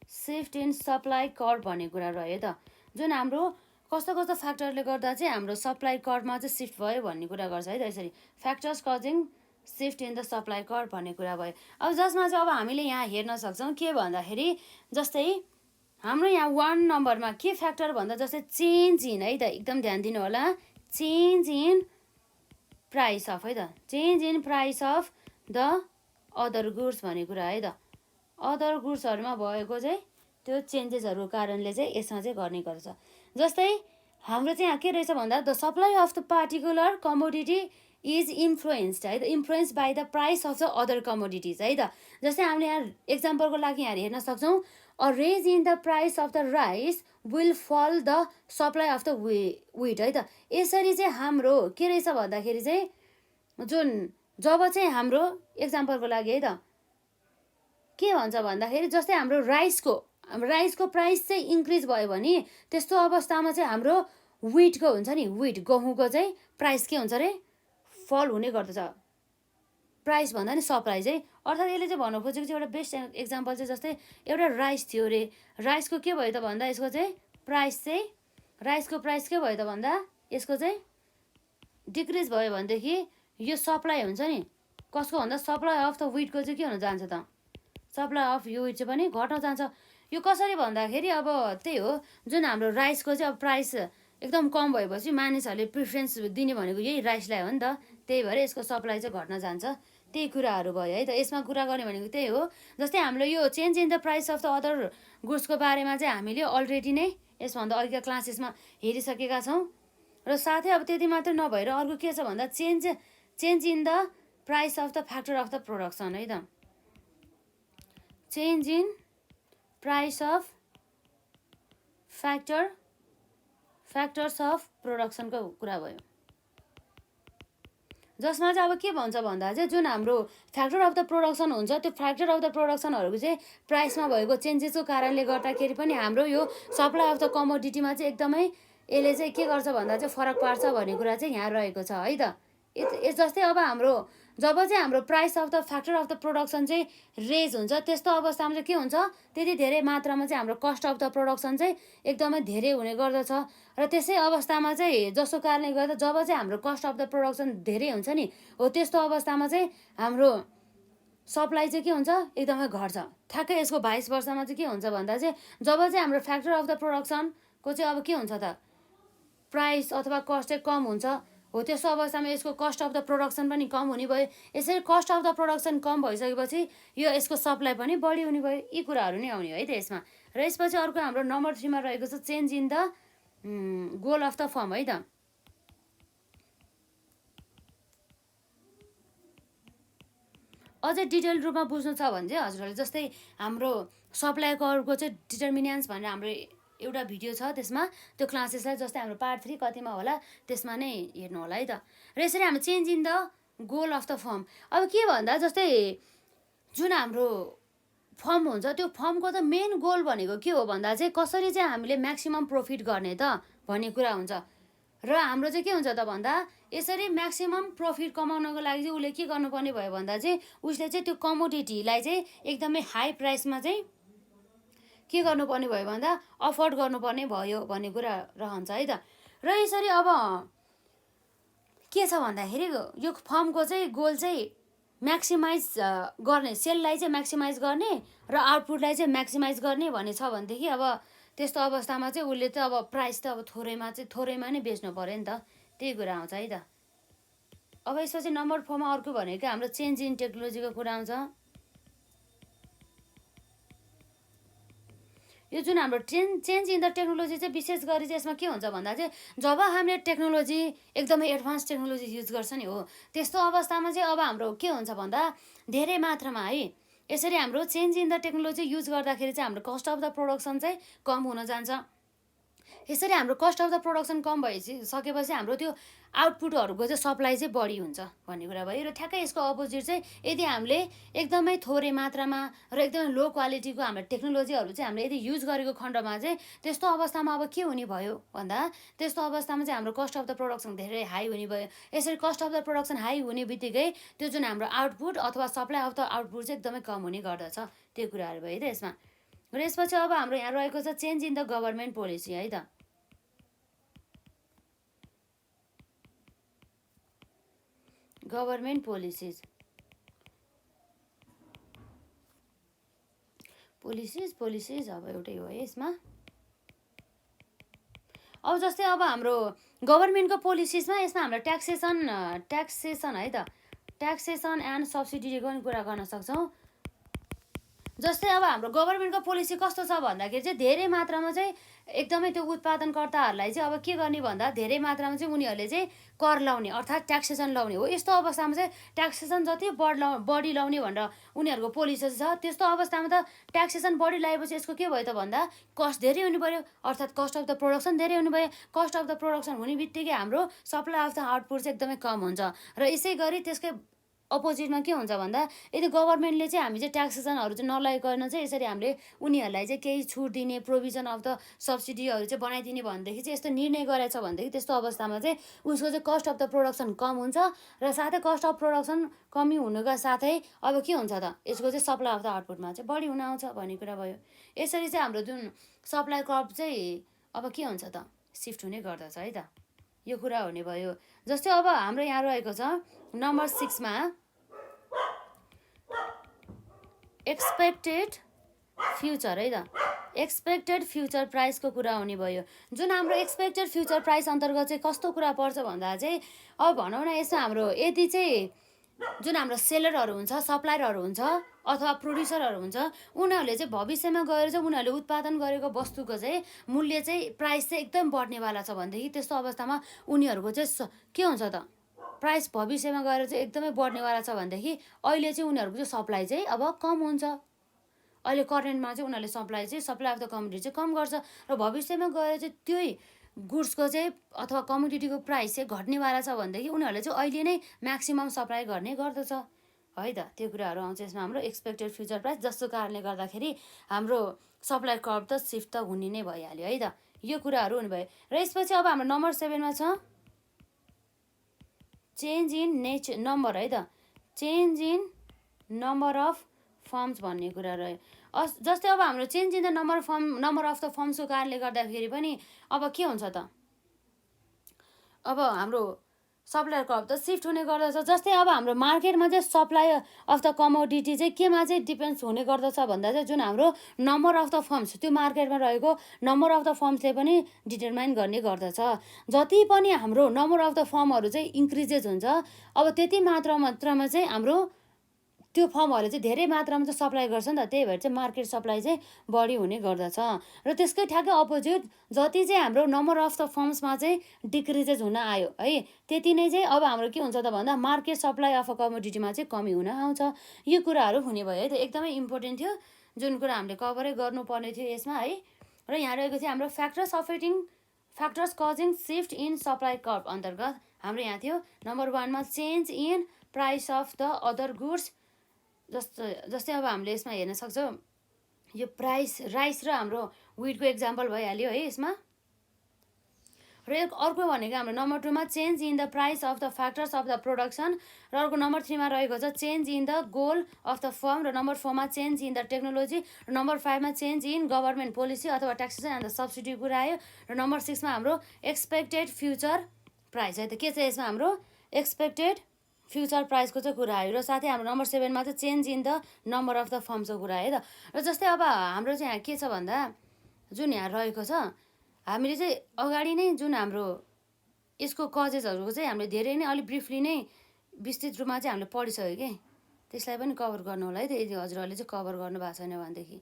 shift in supply curve भन्ने कुरा रह्यो त। जुन हाम्रो कस्तो कस्तो फ्याक्टरले गर्दा चाहिँ हाम्रो सप्लाई कर्भमा चाहिँ सिफ्ट भयो भन्ने कुरा गर्छ है त। यसरी factors causing shift in the supply curve भन्ने कुरा भयो। अब जसमा चाहिँ अब हामीले यहाँ हेर्न सक्छौँ के भन्दाखेरि जस्तै हाम्रो यहाँ 1 नम्बरमा के फ्याक्टर भन्दा जस्तै चेन्ज इन है त। एकदम ध्यान दिनु होला, चेन्ज इन प्राइस अफ है त। Change in price of the other goods भन्ने कुरा है त। अदर गुड्सहरूमा भएको चाहिँ त्यो चेन्जेसहरूको कारणले चाहिँ यसमा चाहिँ गर्ने गर्छ। जस्तै हाम्रो चाहिँ यहाँ के रहेछ भन्दा the supply of the particular commodity is influenced है त, influence by the price of the other commodities है त। जस्तै हामीले यहाँ एक्जाम्पलको लागि यहाँ हेर्न सक्छौँ a raise in the price of the rice will fall the supply of the wheat है त। यसरी चाहिँ हाम्रो के रहेछ भन्दाखेरि चाहिँ जुन जब चाहिँ हाम्रो एक्जाम्पलको लागि है त के भन्छ भन्दाखेरि जस्तै हाम्रो राइसको प्राइस चाहिँ इन्क्रिज भयो भने त्यस्तो अवस्थामा चाहिँ हाम्रो विटको हुन्छ नि, विट गहुँको चाहिँ प्राइस के हुन्छ अरे फल हुने गर्दछ। प्राइस भन्दा नि सप्लाई चाहिँ, अर्थात् यसले चाहिँ भन्नु खोजेको चाहिँ एउटा बेस्ट एक्जाम्पल चाहिँ जस्तै एउटा राइस थियो अरे, राइसको के भयो त भन्दा यसको चाहिँ प्राइस चाहिँ राइसको प्राइस के भयो त भन्दा यसको चाहिँ डिक्रिज भयो भनेदेखि यो सप्लाई हुन्छ नि कसको भन्दा सप्लाई अफ द विटको चाहिँ के हुन जान्छ त सप्लाई अफ यो विट चाहिँ पनि घट्न जान्छ यो कसरी भन्दाखेरि अब त्यही हो जुन हाम्रो राइसको चाहिँ अब प्राइस एकदम कम भएपछि मानिसहरूले प्रिफरेन्स दिने भनेको यही राइसलाई हो नि त त्यही भएर यसको सप्लाई चाहिँ घट्न जान्छ त्यही कुराहरू भयो है त यसमा कुरा गर्ने भनेको त्यही हो जस्तै हाम्रो यो change in the price of the other गुड्सको बारेमा चाहिँ हामीले अलरेडी नै यसभन्दा अघिका क्लासेसमा हेरिसकेका छौँ र साथै अब त्यति मात्र नभएर अर्को के छ भन्दा change in the price of the factor of the production है त change in price of factors of प्रोडक्सनको कुरा भयो जसमा चाहिँ अब के भन्छ भन्दा चाहिँ जुन हाम्रो फ्याक्टर अफ द प्रोडक्सन हुन्छ त्यो फ्याक्टर अफ द प्रोडक्सनहरूको चाहिँ प्राइसमा भएको चेन्जेसको कारणले गर्दाखेरि पनि हाम्रो यो सप्लाई अफ द कमोडिटीमा चाहिँ एकदमै यसले चाहिँ के गर्छ भन्दा चाहिँ फरक पार्छ भन्ने कुरा चाहिँ यहाँ रहेको छ है त जस्तै अब हाम्रो जब चाहिँ हाम्रो price of the factor of the production चाहिँ रेज हुन्छ त्यस्तो अवस्थामा चाहिँ के हुन्छ त्यति धेरै मात्रामा चाहिँ हाम्रो कस्ट अफ द प्रोडक्सन चाहिँ एकदमै धेरै हुने गर्दछ र त्यसै अवस्थामा चाहिँ जसको कारणले गर्दा जब चाहिँ हाम्रो कस्ट अफ द प्रोडक्सन धेरै हुन्छ नि हो त्यस्तो अवस्थामा चाहिँ हाम्रो सप्लाई चाहिँ के हुन्छ एकदमै घट्छ ठ्याक्कै यसको 22 वर्षमा चाहिँ के हुन्छ भन्दा चाहिँ जब चाहिँ हाम्रो फ्याक्टर अफ द प्रोडक्सनको चाहिँ अब के हुन्छ त प्राइस अथवा कस्ट चाहिँ कम हुन्छ हो त्यस्तो अवस्थामा यसको कस्ट अफ द प्रोडक्सन पनि कम हुने भयो यसरी कस्ट अफ द प्रोडक्सन कम भइसकेपछि यो यसको सप्लाई पनि बढी हुने भयो यी कुराहरू नै आउने है त यसमा र यसपछि अर्को हाम्रो नम्बर 3 मा रहेको छ change in the goal of the form है त अझै डिटेल रूपमा बुझ्नु छ भने चाहिँ हजुरहरूले जस्तै हाम्रो सप्लाई कर्वको चाहिँ डिटर्मिनेन्ट्स भनेर हाम्रो एउटा भिडियो छ त्यसमा त्यो क्लासेसलाई जस्तै हाम्रो पार्ट 3 कतिमा होला त्यसमा नै हेर्नु होला है त र यसरी हाम्रो change in the goal of the form अब के भन्दा जस्तै जुन हाम्रो फर्म हुन्छ त्यो फर्मको त मेन गोल भनेको के हो भन्दा चाहिँ कसरी चाहिँ हामीले म्याक्सिमम प्रफिट गर्ने त भन्ने कुरा हुन्छ र हाम्रो चाहिँ के हुन्छ त भन्दा यसरी म्याक्सिमम प्रफिट कमाउनको लागि चाहिँ उसले के गर्नुपर्ने भयो भन्दा चाहिँ उसले चाहिँ त्यो कमोडिटीलाई चाहिँ एकदमै हाई प्राइसमा चाहिँ के गर्नुपर्ने भयो भन्दा अफोर्ड गर्नुपर्ने भयो भन्ने कुरा रहन्छ है त र यसरी अब के छ भन्दाखेरि यो फर्मको चाहिँ गोल चाहिँ म्याक्सिमाइज गर्ने सेललाई चाहिँ म्याक्सिमाइज गर्ने र आउटपुटलाई चाहिँ म्याक्सिमाइज गर्ने भन्ने छ भनेदेखि अब त्यस्तो अवस्थामा चाहिँ उसले त अब प्राइस त अब थोरैमा नै बेच्नु पऱ्यो नि त त्यही कुरा आउँछ है त अब यसपछि नम्बर 4 मा अर्को भनेको हाम्रो चेन्ज इन टेक्नोलोजीको कुरा आउँछ यो जुन हाम्रो चेन्ज इन द टेक्नोलोजी चाहिँ विशेष गरी चाहिँ यसमा के हुन्छ भन्दा चाहिँ जब हामीले टेक्नोलोजी एकदमै एडभान्स टेक्नोलोजी युज गर्छ नि हो त्यस्तो अवस्थामा चाहिँ अब हाम्रो के हुन्छ भन्दा धेरै मात्रामा है यसरी हाम्रो change in the technology use गर्दाखेरि चाहिँ हाम्रो कस्ट अफ द प्रोडक्सन चाहिँ कम हुन जान्छ यसरी हाम्रो कस्ट अफ द प्रोडक्सन कम भइसकेपछि हाम्रो त्यो आउटपुटहरूको चाहिँ सप्लाई चाहिँ बढी हुन्छ भन्ने कुरा भयो र ठ्याक्कै यसको अपोजिट चाहिँ यदि हामीले एकदमै थोरै मात्रामा र एकदमै लो क्वालिटीको हाम्रो टेक्नोलोजीहरू चाहिँ हामीले यदि युज गरेको खण्डमा चाहिँ त्यस्तो अवस्थामा अब के हुने भयो भन्दा त्यस्तो अवस्थामा चाहिँ हाम्रो कस्ट अफ द प्रोडक्सन धेरै हाई हुने भयो यसरी cost of the production high हुने बित्तिकै त्यो जुन हाम्रो आउटपुट अथवा सप्लाई अफ द आउटपुट चाहिँ एकदमै कम हुने गर्दछ त्यो कुराहरू भयो त यसमा र यसपछि अब हाम्रो यहाँ रहेको छ change in the government policy है त गभर्मेन्ट पोलिसिज अब एउटै हो है यसमा अब जस्तै अब हाम्रो गभर्मेन्टको पोलिसिजमा यसमा हाम्रो ट्याक्सेसन है त ट्याक्सेसन एन्ड सब्सिडीको पनि कुरा गर्न सक्छौँ जस्तै अब हाम्रो गभर्मेन्टको पोलिसी कस्तो छ भन्दाखेरि चाहिँ धेरै मात्रामा चाहिँ एकदमै त्यो उत्पादनकर्ताहरूलाई चाहिँ अब के गर्ने भन्दा धेरै मात्रामा चाहिँ उनीहरूले चाहिँ कर लाउने अर्थात् ट्याक्सेसन लाउने हो यस्तो अवस्थामा चाहिँ ट्याक्सेसन जति बढी लाउने भनेर उनीहरूको पोलिसी छ त्यस्तो अवस्थामा त ट्याक्सेसन बढी लगाएपछि यसको के भयो त भन्दा कस्ट धेरै हुनु पऱ्यो अर्थात् कस्ट अफ द प्रोडक्सन धेरै हुनु भयो कस्ट अफ द प्रोडक्सन हुने बित्तिकै हाम्रो सप्लाई अफ द आउटपुट चाहिँ एकदमै कम हुन्छ र यसै गरी त्यसकै अपोजिटमा के हुन्छ भन्दा यदि गभर्मेन्टले चाहिँ हामी चाहिँ ट्याक्सेसनहरू चाहिँ नलाइकन चाहिँ यसरी हामीले उनीहरूलाई चाहिँ केही छुट दिने प्रोभिजन अफ द सब्सिडीहरू चाहिँ बनाइदिने भनेदेखि चाहिँ यस्तो निर्णय गरेछ भनेदेखि त्यस्तो अवस्थामा चाहिँ उसको चाहिँ कस्ट अफ द प्रोडक्सन कम हुन्छ र साथै कस्ट अफ प्रोडक्सन कमी हुनुका साथै अब के हुन्छ त यसको चाहिँ सप्लाई अफ द आउटपुटमा चाहिँ बढी हुन आउँछ भन्ने कुरा भयो यसरी चाहिँ हाम्रो जुन सप्लाई कर्भ चाहिँ अब के हुन्छ त सिफ्ट हुने गर्दछ है त यो कुरा हुने भयो जस्तै अब हाम्रो यहाँ रहेको छ नम्बर 6 मा एक्सपेक्टेड फ्युचर है त एक्सपेक्टेड फ्युचर प्राइसको कुरा हुने भयो जुन हाम्रो एक्सपेक्टेड फ्युचर प्राइस अन्तर्गत चाहिँ कस्तो कुरा पर्छ भन्दा चाहिँ अब भनौँ न यसमा हाम्रो यदि चाहिँ जुन हाम्रो सेलरहरू हुन्छ सप्लायरहरू हुन्छ अथवा प्रोड्युसरहरू हुन्छ उनीहरूले चाहिँ भविष्यमा गएर चाहिँ उनीहरूले उत्पादन गरेको वस्तुको चाहिँ मूल्य चाहिँ प्राइस चाहिँ एकदम बढ्नेवाला छ भनेदेखि त्यस्तो अवस्थामा उनीहरूको चाहिँ के हुन्छ त प्राइस भविष्यमा गएर चाहिँ एकदमै बढ्नेवाला छ भनेदेखि अहिले चाहिँ उनीहरूको चाहिँ सप्लाई चाहिँ अब कम हुन्छ अहिले करेन्टमा चाहिँ उनीहरूले सप्लाई अफ द कमोडिटी चाहिँ कम गर्छ र भविष्यमा गएर चाहिँ त्यही गुड्सको चाहिँ अथवा कमोडिटीको प्राइस चाहिँ घट्नेवाला छ भनेदेखि उनीहरूले चाहिँ अहिले नै म्याक्सिमम सप्लाई गर्ने गर्दछ है त त्यो कुराहरू आउँछ यसमा हाम्रो एक्सपेक्टेड फ्युचर प्राइस जसको कारणले गर्दाखेरि हाम्रो सप्लाई कर्भ त सिफ्ट त हुने नै भइहाल्यो है त यो कुराहरू हुनुभयो र यसपछि अब हाम्रो नम्बर 7 मा छ चेन्ज इन नम्बर है त change in number of firms भन्ने कुरा रह्यो जस्तै अब हाम्रो change in the number of the फर्म्सको कारणले गर्दाखेरि पनि अब के हुन्छ त अब हाम्रो सप्लायर कर्भ त सिफ्ट हुने गर्दछ जस्तै अब हाम्रो मार्केटमा चाहिँ सप्लाई अफ द कमोडिटी चाहिँ केमा चाहिँ डिपेन्ड्स हुने गर्दछ भन्दा चाहिँ जुन हाम्रो नम्बर अफ द फर्म्स त्यो मार्केटमा रहेको नम्बर अफ द फर्म्सले पनि डिटरमाइन गर्ने गर्दछ जति पनि हाम्रो नम्बर अफ द फर्महरू चाहिँ इन्क्रिजेस हुन्छ अब त्यति मात्रामा चाहिँ हाम्रो त्यो फर्महरूले चाहिँ धेरै मात्रामा चाहिँ सप्लाई गर्छ नि त त्यही भएर चाहिँ मार्केट सप्लाई चाहिँ बढी हुने गर्दछ र त्यसकै ठ्याक्कै अपोजिट जति चाहिँ हाम्रो नम्बर अफ द फर्म्समा चाहिँ डिक्रिजेस हुन आयो है त्यति नै चाहिँ अब हाम्रो के हुन्छ त भन्दा मार्केट सप्लाई अफ अ कमोडिटीमा चाहिँ कमी हुन आउँछ यो कुराहरू हुने भयो है त एकदमै इम्पोर्टेन्ट थियो जुन कुरा हामीले कभरै गर्नुपर्ने थियो यसमा है र यहाँ रहेको थियो हाम्रो factors causing shift in supply curve अन्तर्गत हाम्रो यहाँ थियो नम्बर 1 मा change in price of the other goods जस्तै अब हामीले यसमा हेर्न सक्छौँ यो राइस र हाम्रो विटको एक्जाम्पल भइहाल्यो है यसमा र अर्को भनेको हाम्रो नम्बर 2 मा change in the price of the factors of the production र अर्को नम्बर 3 मा रहेको छ change in the goal of the form र नम्बर 4 मा चेन्ज इन द टेक्नोलोजी र नम्बर 5 मा चेन्ज इन गभर्मेन्ट पोलिसी अथवा ट्याक्सेसन एन्ड द सब्सिडी कुरा आयो र नम्बर 6 मा हाम्रो एक्सपेक्टेड फ्युचर प्राइस है त के छ यसमा हाम्रो एक्सपेक्टेड फ्युचर प्राइसको चाहिँ कुरा आयो र साथै हाम्रो नम्बर 7 मा चाहिँ change in the number of the फर्म्सको कुरा है त र जस्तै अब हाम्रो चाहिँ यहाँ के छ भन्दा जुन यहाँ रहेको छ हामीले चाहिँ अगाडि नै जुन हाम्रो यसको कजेसहरूको चाहिँ हामीले धेरै नै अलिक ब्रिफली नै विस्तृत रूपमा चाहिँ हामीले पढिसक्यो कि त्यसलाई पनि कभर गर्नु होला है त यदि हजुरहरूले चाहिँ कभर गर्नु भएको छैन भनेदेखि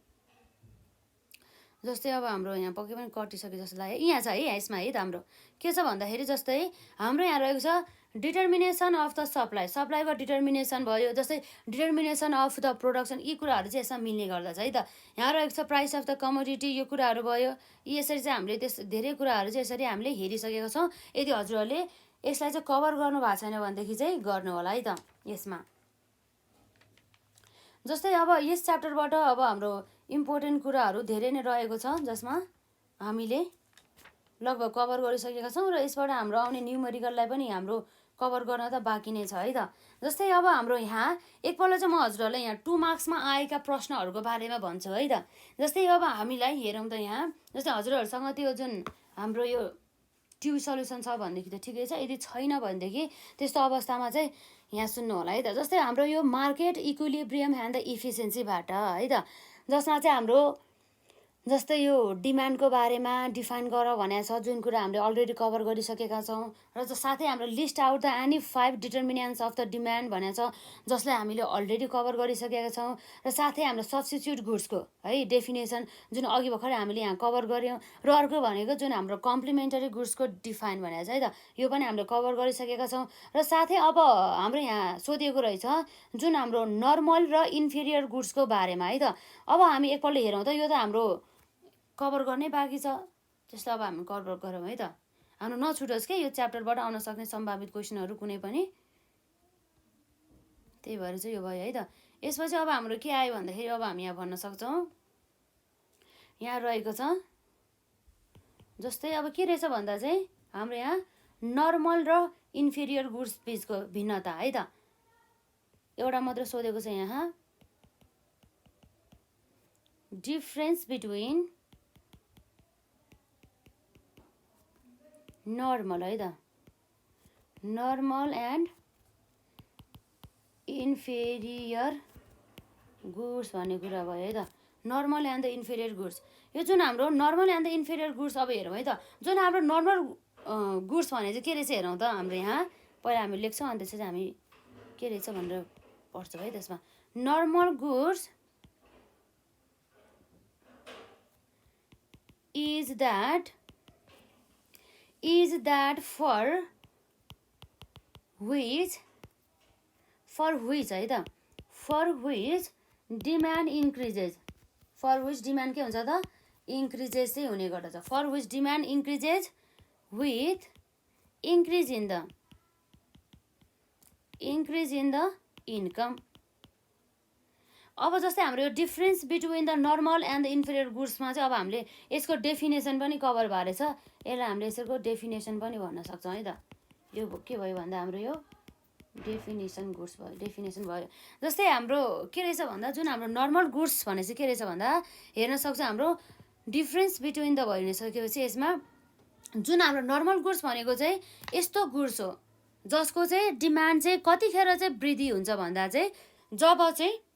जस्तै अब हाम्रो यहाँ पक्कै पनि कटिसक्यो जस्तो लाग्यो यहाँ छ है यसमा है त हाम्रो के छ भन्दाखेरि जस्तै हाम्रो यहाँ रहेको छ डिटर्मिनेसन अफ द सप्लाईको डिटर्मिनेसन भयो जस्तै डिटर्मिनेसन अफ द प्रोडक्सन यी कुराहरू चाहिँ यसमा मिल्ने गर्दछ है त यहाँ रहेको छ प्राइस अफ द कमोडिटी यो कुराहरू भयो यसरी चाहिँ हामीले धेरै कुराहरू चाहिँ यसरी हामीले हेरिसकेका छौँ यदि हजुरहरूले यसलाई चाहिँ कभर गर्नु भएको छैन भनेदेखि चाहिँ गर्नु होला है त यसमा जस्तै अब यस च्याप्टरबाट अब हाम्रो इम्पोर्टेन्ट कुराहरू धेरै नै रहेको छ जसमा हामीले लगभग कभर गरिसकेका छौँ र यसबाट हाम्रो आउने न्युमेरिकललाई पनि हाम्रो कभर गर्न त बाँकी नै छ है त जस्तै अब हाम्रो यहाँ एकपल्ट चाहिँ म हजुरहरूलाई यहाँ 2 मार्क्समा आएका प्रश्नहरूको बारेमा भन्छु है त जस्तै अब हामीलाई हेरौँ त यहाँ जस्तै हजुरहरूसँग त्यो जुन हाम्रो यो ट्यु सल्युसन छ भनेदेखि त ठिकै छ यदि छैन भनेदेखि त्यस्तो अवस्थामा चाहिँ यहाँ सुन्नु होला है त जस्तै हाम्रो यो मार्केट इक्विलिब्रियम एन्ड द इफिसियन्सीबाट है त जसमा चाहिँ हाम्रो जस्तै यो डिमान्डको बारेमा डिफाइन गर भनेको छ जुन कुरा हामीले अलरेडी कभर गरिसकेका छौँ र साथै हाम्रो list out the any 5 determinants of the demand भनेको छ जसलाई हामीले अलरेडी कभर गरिसकेका छौँ र साथै हाम्रो सब्स्टिट्युट गुड्सको है डेफिनेसन जुन अघि भर्खरै हामीले यहाँ कभर गऱ्यौँ र अर्को भनेको जुन हाम्रो कम्प्लिमेन्टरी गुड्सको डिफाइन भनेको छ है त यो पनि हामीले कभर गरिसकेका छौँ र साथै अब हाम्रो यहाँ सोधिएको रहेछ जुन हाम्रो नर्मल र इन्फिरियर गुड्सको बारेमा है त अब हामी एकपल्ट हेरौँ त यो त हाम्रो कभर गर्नै बाँकी छ त्यसलाई अब हामी कभर गरौँ है त हाम्रो नछुटोस् के यो च्याप्टरबाट आउन सक्ने सम्भावित क्वेसनहरू कुनै पनि त्यही भएर चाहिँ यो भयो है त यसपछि अब हाम्रो के आयो भन्दाखेरि अब हामी यहाँ भन्न सक्छौँ यहाँ रहेको छ जस्तै अब के रहेछ भन्दा चाहिँ हाम्रो यहाँ नर्मल र इन्फिरियर गुड्स बिचको भिन्नता है त एउटा मात्र सोधेको छ यहाँ डिफरेन्स बिट्विन नर्मल है त, नर्मल एन्ड इन्फेरियर गुड्स भन्ने कुरा भयो है त, normal and the inferior goods. यो जुन हाम्रो normal and the inferior goods अब हेरौँ है त, जुन हाम्रो नर्मल गुड्स भने चाहिँ के रहेछ हेरौँ त, हाम्रो यहाँ पहिला हामी लेख्छौँ अनि त्यसपछि हामी के रहेछ भनेर पढ्छौँ है त्यसमा। Normal goods is that for which है त, for which demand increases, for which demand के हुन्छ त, increases चाहिँ हुने गर्दछ, for which demand increases with increase in the income। अब जस्तै हाम्रो यो difference between the normal and the inferior गुड्समा चाहिँ अब हामीले यसको डेफिनेसन पनि कभर भएर छ, यसलाई हामीले यसको डेफिनेसन पनि भन्न सक्छौँ है त। यो के भयो भन्दा हाम्रो यो डेफिनेसन गुड्स भयो, डेफिनेसन भयो। जस्तै हाम्रो के रहेछ भन्दा जुन हाम्रो नर्मल गुड्स भनेपछि के रहेछ भन्दा हेर्न सक्छ हाम्रो डिफरेन्स बिट्विन द भइसकेपछि यसमा जुन हाम्रो नर्मल गुड्स भनेको चाहिँ यस्तो गुड्स हो जसको चाहिँ डिमान्ड चाहिँ कतिखेर चाहिँ वृद्धि हुन्छ भन्दा चाहिँ जब चाहिँ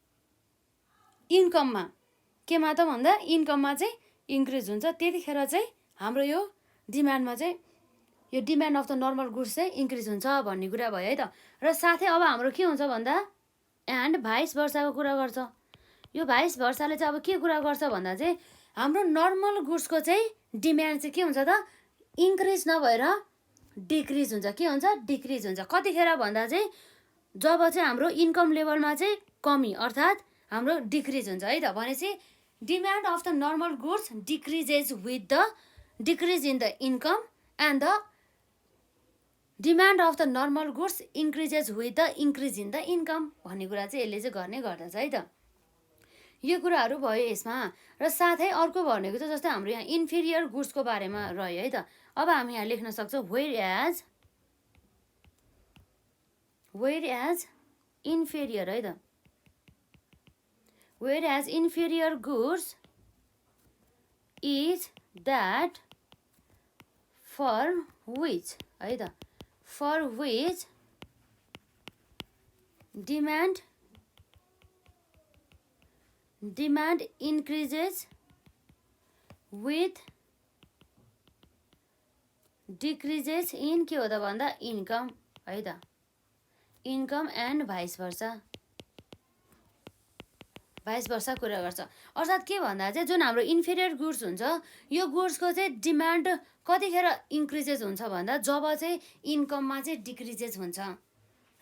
इन्कममा केमा त भन्दा इन्कममा चाहिँ इन्क्रिज हुन्छ, त्यतिखेर चाहिँ हाम्रो यो डिमान्डमा चाहिँ यो demand of the normal goods चाहिँ इन्क्रिज हुन्छ भन्ने कुरा भयो है त। र साथै अब हाम्रो के हुन्छ भन्दा एन्ड भाइस वर्साको कुरा गर्छ। यो भाइस वर्साले चाहिँ अब के कुरा गर्छ भन्दा चाहिँ हाम्रो नर्मल गुड्सको चाहिँ डिमान्ड चाहिँ के हुन्छ त, इन्क्रिज नभएर डिक्रिज हुन्छ। के हुन्छ, डिक्रिज हुन्छ। कतिखेर भन्दा चाहिँ जब चाहिँ हाम्रो इन्कम लेभलमा चाहिँ कमी अर्थात् हाम्रो डिक्रिज हुन्छ है त। भनेपछि demand of the normal goods decreases with the decrease in the income and the demand of the normal goods increases with the increase in the income भन्ने कुरा चाहिँ यसले चाहिँ गर्ने गर्दछ है त। यो कुराहरू भयो यसमा। र साथै अर्को भनेको चाहिँ जस्तै हाम्रो यहाँ इन्फेरियर गुड्सको बारेमा रह्यो है त। अब हामी यहाँ लेख्न सक्छौँ वेयर एज इन्फेरियर है त, where as inferior goods is that for which है त, for which demand increases with decreases in के हो त भन्दा इन्कम है त, इन्कम एन्ड भाइस वर्सा कुरा गर्छ। अर्थात् के भन्दा चाहिँ जुन हाम्रो इन्फेरियर गुड्स हुन्छ यो गुड्सको चाहिँ डिमान्ड कतिखेर इन्क्रिजेस हुन्छ भन्दा जब चाहिँ इन्कममा चाहिँ डिक्रिजेस हुन्छ।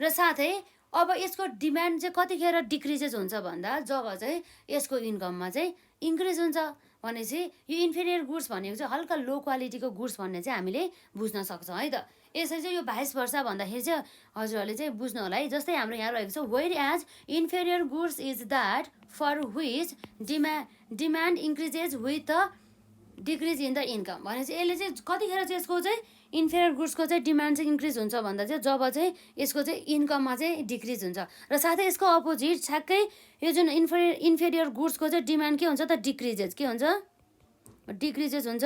र साथै अब यसको डिमान्ड चाहिँ कतिखेर डिक्रिजेस हुन्छ भन्दा जब चाहिँ यसको इन्कममा चाहिँ इन्क्रिज हुन्छ। भनेपछि यो इन्फेरियर गुड्स भनेको चाहिँ हल्का लो क्वालिटीको गुड्स भन्ने चाहिँ हामीले बुझ्न सक्छौँ है त। यसरी चाहिँ यो भाइस वर्सा भन्दाखेरि चाहिँ हजुरहरूले चाहिँ बुझ्नु होला है। जस्तै हाम्रो यहाँ रहेको छ where as inferior goods is that for which demand increases with the decrease in the income. भनेपछि यसले चाहिँ कतिखेर चाहिँ यसको चाहिँ इन्फेरियर गुड्सको चाहिँ डिमान्ड चाहिँ इन्क्रिज हुन्छ भन्दा चाहिँ जब चाहिँ यसको चाहिँ इन्कममा चाहिँ डिक्रिज हुन्छ। र साथै यसको अपोजिट ठ्याक्कै यो जुन इन्फेरियर गुड्सको चाहिँ डिमान्ड के हुन्छ त, डिक्रिजेस के हुन्छ, डिक्रिजेस हुन्छ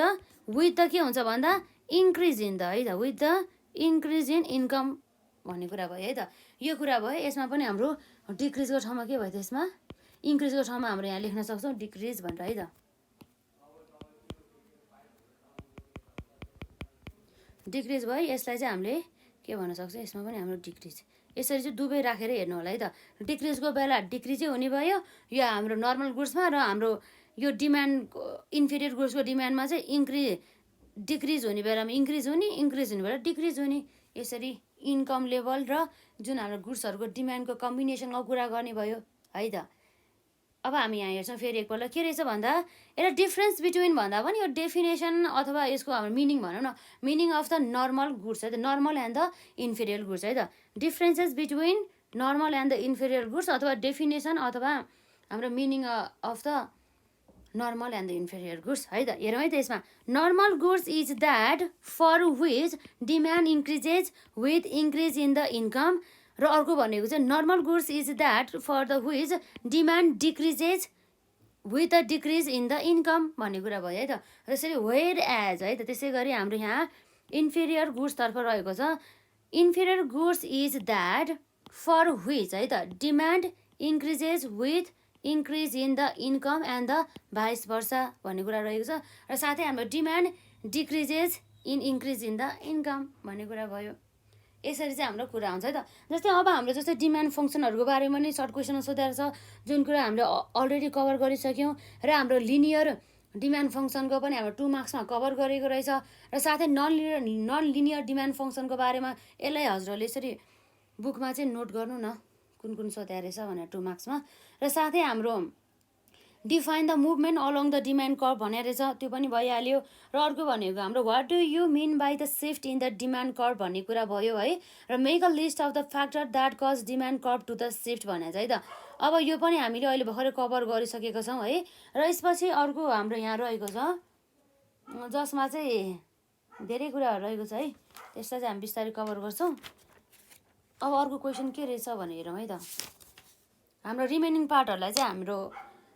विथ द के हुन्छ भन्दा इन्क्रिज इन द है त, with the increase in income भन्ने कुरा भयो है त। यो कुरा भयो। यसमा पनि हाम्रो डिक्रिजको ठाउँमा के भयो त, यसमा इन्क्रिजको ठाउँमा हाम्रो यहाँ लेख्न सक्छौँ डिक्रिज भनेर है त, डिक्रिज भयो। यसलाई चाहिँ हामीले के भन्न सक्छौँ, यसमा पनि हाम्रो डिक्रिज। यसरी चाहिँ दुवै राखेर हेर्नु होला है त। डिक्रिजको बेला डिक्रिजै हुने भयो यो हाम्रो नर्मल गुड्समा, र हाम्रो यो डिमान्ड इन्फेरियर गुड्सको डिमान्डमा चाहिँ डिक्रिज हुने बेलामा इन्क्रिज हुने, इन्क्रिज हुने बेला डिक्रिज हुने। यसरी इन्कम लेभल र जुन हाम्रो गुड्सहरूको डिमान्डको कम्बिनेसनको कुरा गर्ने भयो है त। अब हामी यहाँ हेर्छौँ फेरि एकपल्ट के रहेछ भन्दा यसलाई डिफ्रेन्स बिट्विन भन्दा पनि यो डेफिनेसन अथवा यसको हाम्रो मिनिङ भनौँ न, meaning of the normal goods है त, normal and the inferior goods है त। Differences between normal and the inferior goods अथवा डेफिनेसन अथवा हाम्रो meaning of the normal and the inferior goods है त। हेरौँ है त यसमा, normal goods is that for which demand increases with increase in the income. र अर्को भनेको चाहिँ normal goods is that for the which demand decreases with the decrease in the income भन्ने कुरा भयो है त। यसरी वेयर एज है त। त्यसै गरी हाम्रो यहाँ इन्फेरियर गुड्सतर्फ रहेको छ। Inferior goods is that for which है त demand increases with increase in the income and the vice versa भन्ने कुरा रहेको छ। र साथै हाम्रो demand decreases in increase in the income भन्ने कुरा भयो। यसरी चाहिँ हाम्रो कुरा हुन्छ है त। जस्तै अब हाम्रो जस्तै डिमान्ड फङ्सनहरूको बारेमा नि सर्ट क्वेसनमा सोधेर छ, जुन कुरा हामीले अलरेडी कभर गरिसक्यौँ। र हाम्रो लिनियर डिमान्ड फङ्सनको पनि हाम्रो 2 मार्क्समा कभर गरेको रहेछ। र साथै नन लिनियर डिमान्ड फङ्सनको बारेमा यसलाई हजुरहरूले यसरी बुकमा चाहिँ नोट गर्नु न कुन कुन सोधेको रहेछ भनेर 2 मार्क्समा। र साथै हाम्रो define the movement along the demand curve भनेर रहेछ, त्यो पनि भइहाल्यो। र अर्को भनेको हाम्रो what do you mean by the shift in the demand curve भन्ने कुरा भयो है। र make a list of the factor that cause demand curve to the shift भनेर चाहिँ है त। अब यो पनि हामीले अहिले भर्खरै कभर गरिसकेका छौँ है। र यसपछि अर्को हाम्रो यहाँ रहेको छ जसमा चाहिँ धेरै कुराहरू रहेको छ है, त्यसलाई चाहिँ हामी बिस्तारै कभर गर्छौँ। अब अर्को क्वेसन के रहेछ भनेर हेरौँ है त। हाम्रो रिमेनिङ पार्टहरूलाई चाहिँ हाम्रो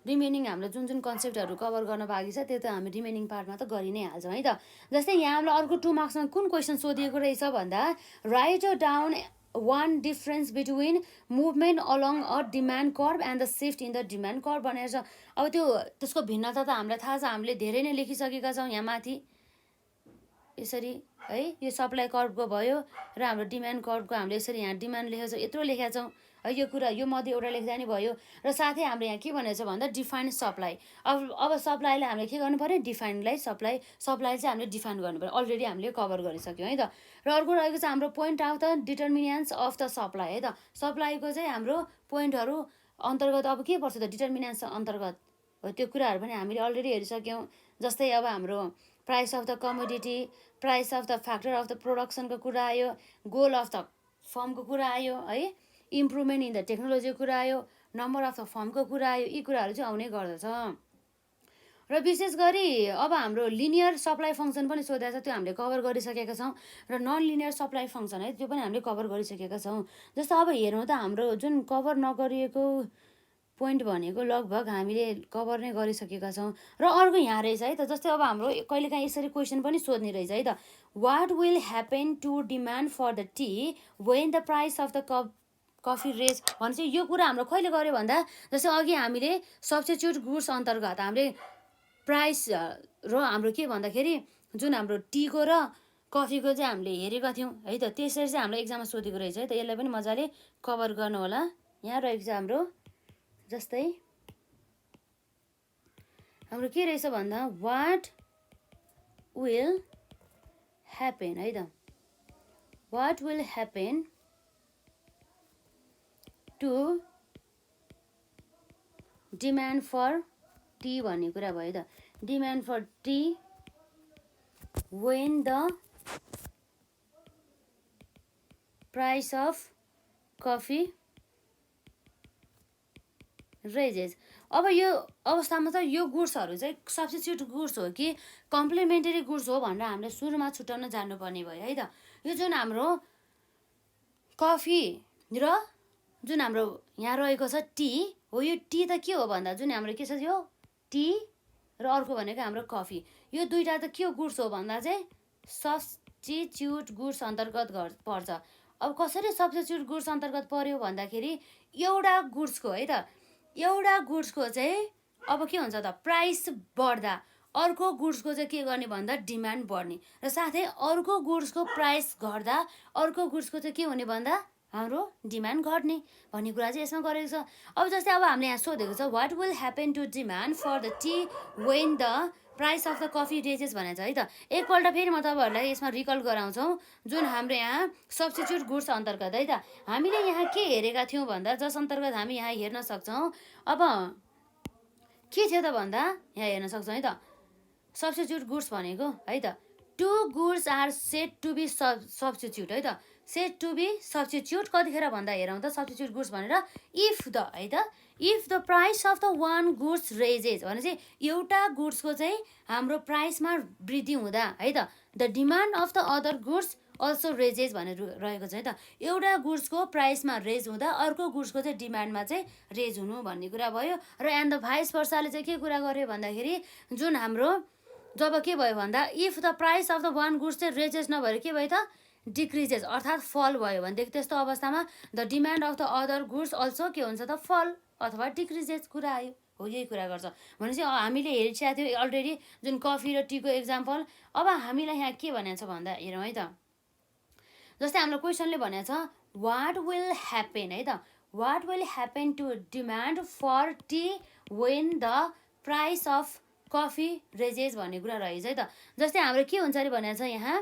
जुन जुन कन्सेप्टहरू कभर गर्न बाँकी छ त्यो त हामी रिमेनिङ पार्टमा त गरि नै हाल्छौँ है त। जस्तै यहाँ हामीलाई अर्को 2 मार्क्समा कुन क्वेसन सोधिएको रहेछ भन्दा write down one difference between movement along a demand curve and the shift in the demand curve भनेर छ। अब त्यसको भिन्नता त हामीलाई थाहा छ, हामीले धेरै नै लेखिसकेका छौँ यहाँ माथि यसरी है। यो सप्लाई कर्भको भयो र हाम्रो डिमान्ड कर्भको हामीले यसरी यहाँ डिमान्ड लेखेको छौँ, यत्रो लेखेका छौँ है। यो कुरा यो मध्ये एउटा लेख्दा नि भयो। र साथै हाम्रो यहाँ के भनेको छ भन्दा डिफाइन सप्लाई। अब सप्लाईलाई हामीले के गर्नु पऱ्यो, डिफाइनलाई सप्लाई चाहिँ हामीले डिफाइन गर्नु पऱ्यो, अलरेडी हामीले कभर गरिसक्यौँ है त। र अर्को रहेको छ हाम्रो point out the determinants of the supply है त। सप्लाईको चाहिँ हाम्रो पोइन्टहरू अन्तर्गत अब के पर्छ त डिटर्मिनेन्ट्स अन्तर्गत हो, त्यो कुराहरू पनि हामीले अलरेडी हेरिसक्यौँ। जस्तै अब हाम्रो price of the commodity, price of the factor of the प्रोडक्सनको कुरा आयो, गोल अफ द फर्मको कुरा आयो है, इम्प्रुभमेन्ट इन द टेक्नोलोजीको कुरा आयो, नम्बर अफ द फर्मको कुरा आयो, यी कुराहरू चाहिँ आउने गर्दछ। र विशेष गरी अब हाम्रो लिनियर सप्लाई फङ्सन पनि सोधेको छ, त्यो हामीले कभर गरिसकेका छौँ। र नन लिनियर सप्लाई फङ्सन है त्यो पनि हामीले कभर गरिसकेका छौँ। जस्तो अब हेर्नु त हाम्रो जुन कभर नगरिएको पोइन्ट भनेको लगभग हामीले कभर नै गरिसकेका छौँ। र अर्को यहाँ रहेछ है त। जस्तै अब हाम्रो कहिलेकाहीँ यसरी क्वेसन पनि सोध्ने रहेछ है त। What will happen to demand for the tea when the price of the coffee raise भने चाहिँ यो कुरा हाम्रो कहिले गर्यो भन्दा जस्तै अघि हामीले सब्स्टिट्युट गुड्स अन्तर्गत हामीले प्राइस र हाम्रो के भन्दाखेरि जुन हाम्रो टीको र कफीको चाहिँ हामीले हेरेका थियौँ है त। त्यसरी चाहिँ हाम्रो एक्जाममा सोधेको रहेछ है त। यसलाई पनि मजाले कभर गर्नु होला। यहाँ रहेको छ हाम्रो जस्तै हाम्रो के रहेछ भन्दा वाट विल ह्यापन है त, what will happen to demand for tea भन्ने कुरा भयो त। Demand for tea when the price of coffee raises. अब यो अवस्थामा चाहिँ यो गुड्सहरू चाहिँ सब्स्टिट्युट गुड्स हो कि कम्प्लिमेन्टरी गुड्स हो भनेर हामीले सुरुमा छुट्याउन जान्नुपर्ने भयो है त। यो जुन हाम्रो कफी र जुन हाम्रो यहाँ रहेको छ टी हो, यो टी त के हो भन्दा जुन हाम्रो के छ यो टी र अर्को भनेको हाम्रो कफी, यो दुईवटा त के हो गुड्स हो भन्दा चाहिँ सब्स्टिट्युट गुड्स अन्तर्गत पर्छ। अब कसरी सब्स्टिट्युट गुड्स अन्तर्गत पर्यो भन्दाखेरि एउटा गुड्सको है त, एउटा गुड्सको चाहिँ अब के हुन्छ त प्राइस बढ्दा अर्को गुड्सको चाहिँ के गर्ने भन्दा डिमान्ड बढ्ने, र साथै अर्को गुड्सको प्राइस घट्दा अर्को गुड्सको चाहिँ के हुने भन्दा हाम्रो डिमान्ड घट्ने भन्ने कुरा चाहिँ यसमा गरेको छ। अब जस्तै अब हामीले यहाँ सोधेको छ what will happen to demand for the tea when the price of the coffee raises भनेको छ है त। एकपल्ट फेरि म तपाईँहरूलाई यसमा रिकल गराउँछौँ जुन हाम्रो यहाँ सब्स्टिट्युट गुड्स अन्तर्गत है त। हामीले यहाँ के हेरेका थियौँ भन्दा जस अन्तर्गत हामी यहाँ हेर्न सक्छौँ। अब के थियो त भन्दा यहाँ हेर्न सक्छौँ है त, सब्स्टिट्युट गुड्स भनेको है त two goods are set to be substitute है त। सेट टु बी सब्स्टिट्युट कतिखेर भन्दा हेरौँ त सब्स्टिट्युट गुड्स भनेर इफ द है त, if the price of the one goods raises भने चाहिँ एउटा गुड्सको चाहिँ हाम्रो प्राइसमा वृद्धि हुँदा है त the demand of the other goods also raises भनेर रहेको छ है त। एउटा गुड्सको प्राइसमा रेज हुँदा अर्को गुड्सको चाहिँ डिमान्डमा चाहिँ रेज हुनु भन्ने कुरा भयो। र एन्ड द भाइस वर्साले चाहिँ के कुरा गर्यो भन्दाखेरि जुन हाम्रो जब के भयो भन्दा if the price of the one goods चाहिँ रेजेस नभएर के भयो त डिक्रिजेस अर्थात् फल भयो भनेदेखि त्यस्तो अवस्थामा the demand of the other goods also के हुन्छ त फल अथवा डिक्रिजेस कुरा आयो हो यही कुरा गर्छ भनेपछि हामीले हेरिसकेको थियो अलरेडी जुन कफी र टीको एक्जाम्पल अब हामीलाई यहाँ के भनेको छ भन्दा हेरौँ है त जस्तै हाम्रो क्वेसनले भनेको छ वाट विल ह्यापेन है त what will happen to demand for tea when the price of coffee raises भन्ने कुरा रहेछ है त जस्तै हाम्रो के हुन्छ अरे भनेको छ यहाँ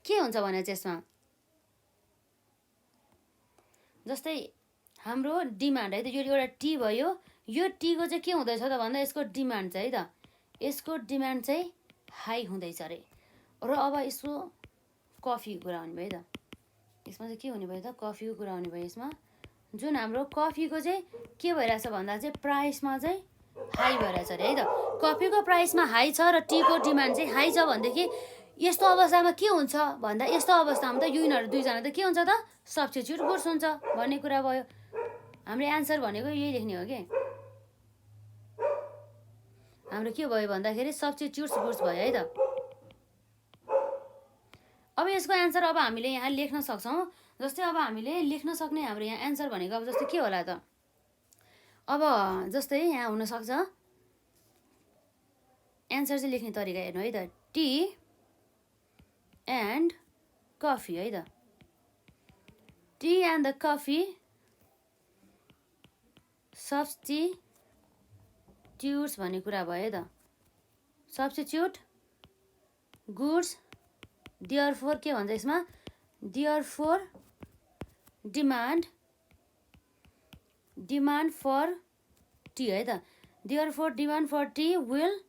के हुन्छ भने चाहिँ यसमा जस्तै हाम्रो डिमान्ड है त यो एउटा टी भयो यो टीको चाहिँ के हुँदैछ त भन्दा यसको डिमान्ड चाहिँ है त यसको डिमान्ड चाहिँ हाई हुँदैछ अरे र अब यसको कफीको कुरा हुने भयो त यसमा चाहिँ के हुने भयो त कफीको कुरा हुने भयो यसमा जुन हाम्रो कफीको चाहिँ के भइरहेछ भन्दा चाहिँ प्राइसमा चाहिँ हाई भइरहेछ अरे है त कफीको प्राइसमा हाई छ र टीको डिमान्ड चाहिँ हाई छ भनेदेखि यस्तो अवस्थामा के हुन्छ भन्दा यस्तो अवस्थामा त यिनीहरू दुईजना त के हुन्छ त सब्स्टिट्युट गुड्स हुन्छ भन्ने कुरा भयो हाम्रो एन्सर भनेको यही लेख्ने हो कि हाम्रो के भयो भन्दाखेरि सब्स्टिट्युट्स गुड्स भयो है त अब यसको एन्सर अब हामीले यहाँ लेख्न सक्छौँ जस्तै अब हामीले लेख्न सक्ने हाम्रो यहाँ एन्सर भनेको अब जस्तै के होला त अब जस्तै यहाँ हुनसक्छ एन्सर चाहिँ लेख्ने तरिका हेर्नु है त टी एन्ड कफी है त टी एन्ड द कफी सब्स्टिट्युट्स भन्ने कुरा भयो त सब्स्टिट्युट गुड्स देयरफोर के भन्छ यसमा देयरफोर डिमान्ड फर टी है त therefore demand for tea will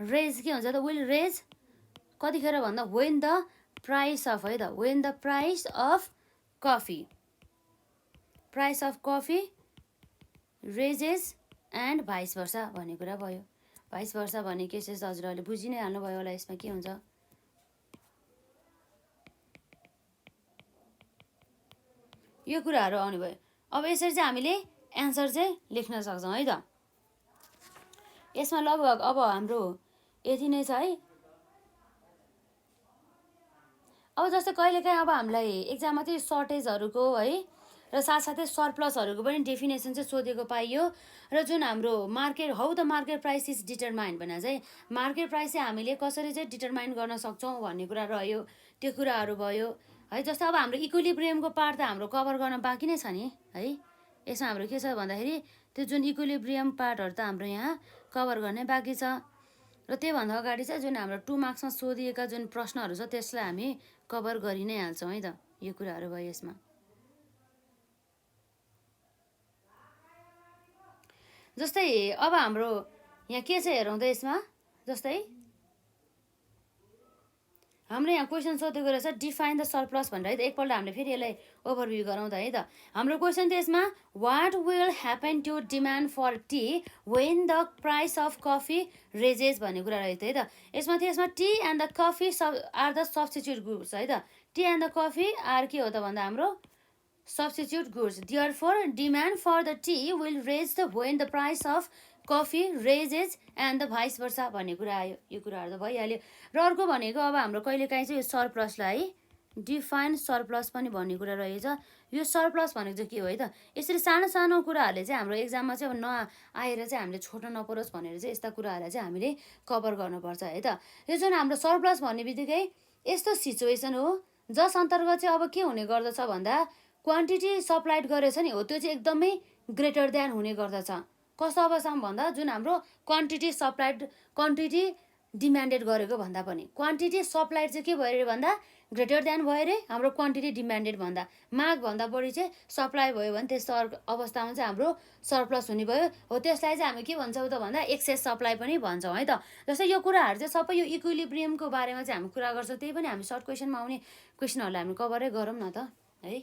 raise के हुन्छ त विल रेज कतिखेर भन्दा वेन द प्राइस अफ है त when the price of coffee raises and vice versa भन्ने कुरा भयो भाइस वर्सा भन्ने केसेस हजुरहरूले बुझि नै हाल्नुभयो होला यसमा के हुन्छ यो कुराहरू आउने भयो अब यसरी चाहिँ हामीले एन्सर चाहिँ लेख्न सक्छौँ है त यसमा लगभग अब हाम्रो यति नै छ है अब जस्तै कहिलेकाहीँ अब हामीलाई एक्जाममा चाहिँ सर्टेजहरूको है र साथसाथै सरप्लसहरूको पनि डेफिनेसन चाहिँ सोधेको पाइयो र जुन हाम्रो market how the market price is determined भने चाहिँ मार्केट प्राइस चाहिँ हामीले कसरी चाहिँ डिटरमाइन गर्न सक्छौँ भन्ने कुरा रह्यो त्यो कुराहरू भयो है जस्तो अब हाम्रो इक्विलिब्रियमको पार्ट त हाम्रो कभर गर्न बाँकी नै छ नि है यसमा हाम्रो के छ भन्दाखेरि त्यो जुन इक्विलिब्रियम पार्टहरू त हाम्रो यहाँ कभर गर्ने बाँकी छ र त्योभन्दा अगाडि चाहिँ जुन हाम्रो 2 मार्क्समा सोधिएका जुन प्रश्नहरू छ त्यसलाई हामी कभर गरि नै हाल्छौँ है त यो कुराहरू भयो यसमा जस्तै अब हाम्रो यहाँ के छ हेरौँ त यसमा जस्तै हाम्रो यहाँ क्वेसन सोधेको रहेछ डिफाइन द सरप्लस भनेर है त एकपल्ट हामीले फेरि यसलाई ओभरभ्यू गरौँ त है त हाम्रो क्वेसन त यसमा what will happen to demand for tea when the price of coffee raises भन्ने कुरा रहेछ है त यसमा tea and the coffee are the substitute goods है त tea and the coffee are के हो त भन्दा हाम्रो substitute goods therefore demand for the tea will raise the when the price of coffee raises and the vice versa भन्ने कुरा आयो यो कुराहरू त भइहाल्यो र अर्को भनेको अब हाम्रो कहिलेकाहीँ चाहिँ यो सरप्लसलाई डिफाइन सरप्लस पनि भन्ने कुरा रहेछ यो सरप्लस भनेको चाहिँ के हो है त यसरी सानो सानो कुराहरूले चाहिँ हाम्रो एक्जाममा चाहिँ अब नआएर चाहिँ हामीले छोड्न नपरोस् भनेर चाहिँ यस्ता कुराहरूलाई चाहिँ हामीले कभर गर्नुपर्छ है त यो जुन हाम्रो सरप्लस भन्ने बित्तिकै यस्तो सिचुएसन हो जस अन्तर्गत चाहिँ अब के हुने गर्दछ भन्दा क्वान्टिटी सप्लाइड गरेछ नि हो त्यो चाहिँ एकदमै ग्रेटर देन हुने गर्दछ कस्तो अवस्थामा भन्दा जुन हाम्रो क्वान्टिटी डिमान्डेड गरेको भन्दा पनि क्वान्टिटी सप्लाइड चाहिँ के भयो अरे भन्दा ग्रेटर देन भयो अरे हाम्रो क्वान्टिटी डिमान्डेड भन्दा मागभन्दा बढी चाहिँ सप्लाई भयो भने त्यस्तो अवस्थामा चाहिँ हाम्रो सरप्लस हुने भयो हो त्यसलाई चाहिँ हामी के भन्छौँ त भन्दा एक्सेस सप्लाई पनि भन्छौँ है त जस्तै यो कुराहरू चाहिँ सबै यो इक्विलिब्रियमको बारेमा चाहिँ हामी कुरा गर्छौँ त्यही पनि हामी सर्ट क्वेसनमा आउने क्वेसनहरूलाई हामी कभरै गरौँ न त है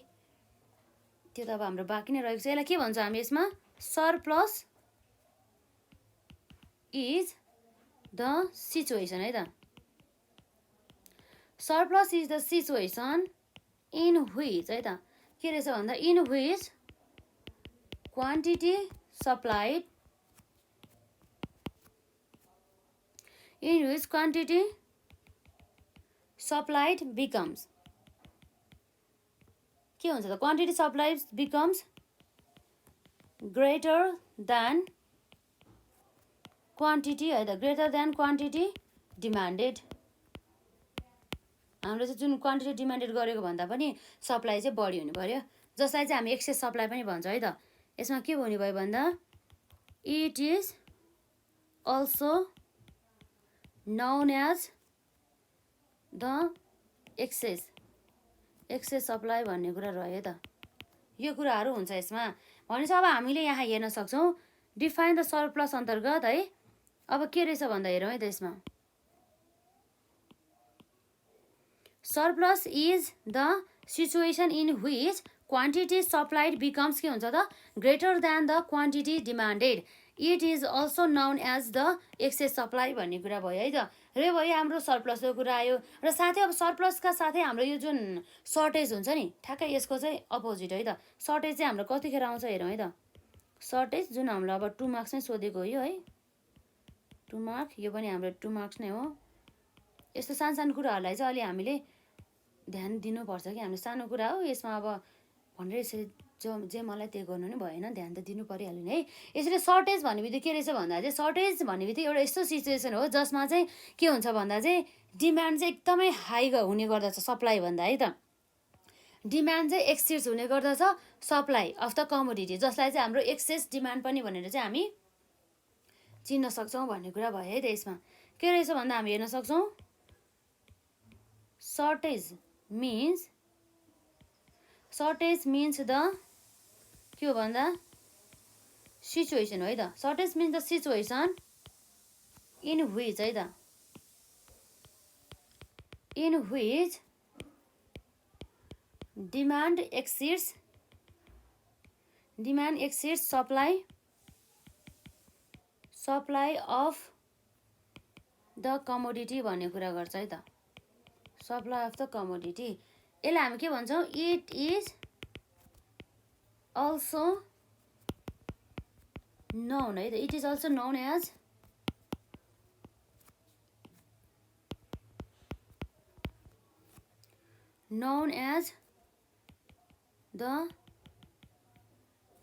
त्यो त अब हाम्रो बाँकी नै रहेको छ यसलाई के भन्छ हामी यसमा सरप्लस इज द सिचुएसन है त surplus is the situation in which है त के रहेछ भन्दा in which quantity supplied in which quantity supplied becomes के हुन्छ त quantity supplied becomes greater than quantity है त ग्रेटर देन क्वान्टिटी डिमान्डेड हाम्रो चाहिँ जुन क्वान्टिटी डिमान्डेड गरेको भन्दा पनि सप्लाई चाहिँ बढी हुनु पर्यो जसलाई चाहिँ हामी एक्सेस सप्लाई पनि भन्छ है त यसमा के हुने भयो भन्दा it is also known as the excess supply भन्ने कुरा रह्यो त यो कुराहरू हुन्छ यसमा भनेपछि अब हामीले यहाँ हेर्न सक्छौँ डिफाइन द सरप्लस अन्तर्गत है अब के रहेछ भन्दा हेरौँ है त यसमा surplus is the situation in which quantity supplied becomes के हुन्छ त greater than the quantity demanded it is also known as the excess supply भन्ने कुरा भयो है त र भयो हाम्रो सरप्लसको कुरा आयो र साथै अब सरप्लसका साथै हाम्रो यो जुन सर्टेज हुन्छ नि ठ्याक्कै यसको चाहिँ अपोजिट है त सर्टेज चाहिँ हाम्रो कतिखेर आउँछ हेरौँ है त सर्टेज जुन हामीलाई अब 2 मार्क्स नै सोधेको हो यो है 2 मार्क यो पनि हाम्रो 2 मार्क्स नै हो यस्तो सानो कुराहरूलाई चाहिँ अलि हामीले ध्यान दिनुपर्छ कि हामीले सानो कुरा हो यसमा अब भनेर यसरी जे मलाई त्यो गर्नु नै भएन ध्यान त दिनु परिहाल्यो नि है यसरी सर्टेज भन्ने बित्तिकै के रहेछ भन्दा चाहिँ सर्टेज भन्ने बित्तिकै एउटा यस्तो सिचुएसन हो जसमा चाहिँ के हुन्छ भन्दा चाहिँ डिमान्ड चाहिँ एकदमै हाई हुने गर्दछ सप्लाई भन्दा है त डिमान्ड चाहिँ एक्सिड्स हुने गर्दछ सप्लाई अफ द कमोडिटी जसलाई चाहिँ हाम्रो एक्सेस डिमान्ड पनि भनेर चाहिँ हामी चिन्न सक्छौँ भन्ने कुरा भयो है त यसमा के रहेछ भन्दा हामी हेर्न सक्छौँ सर्टेज मिन्स द के हो भन्दा सिचुएसन हो है त shortage means the situation in which है त in which demand exceeds supply of the commodity भन्ने कुरा गर्छ है त सप्लाई अफ द कमोडिटी यसलाई हामी के भन्छौँ इट इज अल्सो नोन है त it is also known as the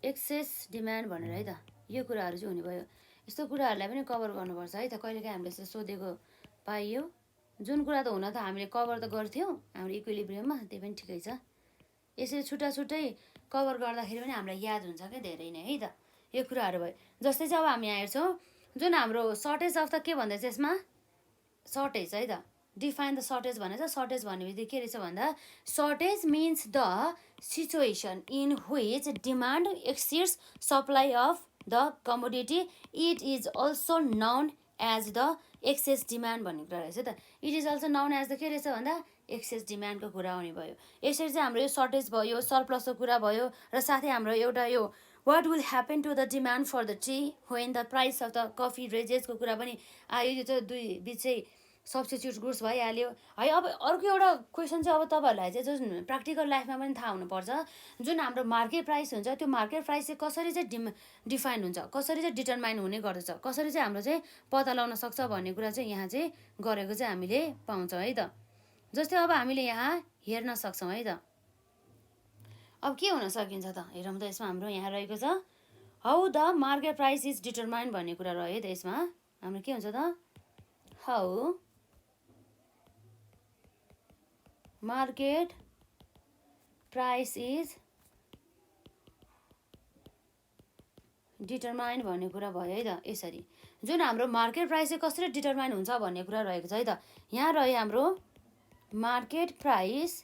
excess demand भनेर है त यो कुराहरू चाहिँ हुने भयो यस्तो कुराहरूलाई पनि कभर गर्नुपर्छ है त कहिलेकाहीँ हामीले यसो सोधेको पाइयो जुन कुरा त हुन त हामीले कभर त गर्थ्यौँ हाम्रो इक्विलिब्रियममा त्यही पनि ठिकै छ यसरी छुट्टै कभर गर्दाखेरि पनि हामीलाई याद हुन्छ क्या धेरै नै है त यो कुराहरू भयो जस्तै चाहिँ अब हामी यहाँ हेर्छौँ जुन हाम्रो सर्टेज अफ द के भन्दैछ यसमा सर्टेज है त डिफाइन द सर्टेज भनेछ सर्टेज भन्ने बित्तिकै के रहेछ भन्दा shortage means the situation in which demand exceeds supply of the commodity it is also known as the excess demand भन्ने कुरा रहेछ त it is also known as the के रहेछ भन्दा एक्सेस डिमान्डको कुरा आउने भयो यसरी चाहिँ हाम्रो यो सर्टेज भयो सरप्लसको कुरा भयो र साथै हाम्रो एउटा यो what will happen to the demand for the tea when the price of the coffee रेजेसको कुरा पनि आयो यो चाहिँ दुई बिच चाहिँ सब्स्टिट्युट गुड्स भइहाल्यो है अब अर्को एउटा क्वेसन चाहिँ अब तपाईँहरूलाई चाहिँ जुन प्र्याक्टिकल लाइफमा पनि थाहा हुनुपर्छ जुन हाम्रो मार्केट प्राइस हुन्छ त्यो मार्केट प्राइस चाहिँ कसरी चाहिँ डिफाइन हुन्छ कसरी चाहिँ डिटरमाइन हुने गर्दछ कसरी चाहिँ हाम्रो चाहिँ पत्ता लगाउन सक्छ भन्ने कुरा चाहिँ यहाँ चाहिँ गरेको चाहिँ हामीले पाउँछौँ है त जस्तै अब हामीले यहाँ हेर्न सक्छौँ है त अब के हुन सकिन्छ त हेरौँ त यसमा हाम्रो यहाँ रहेको छ how the market price is determine भन्ने कुरा रह्यो त यसमा हाम्रो के हुन्छ त how market price is determine भन्ने कुरा भयो है त यसरी जुन हाम्रो मार्केट प्राइस चाहिँ कसरी डिटरमाइन हुन्छ भन्ने कुरा रहेको छ है त यहाँ रह्यो हाम्रो मार्केट प्राइस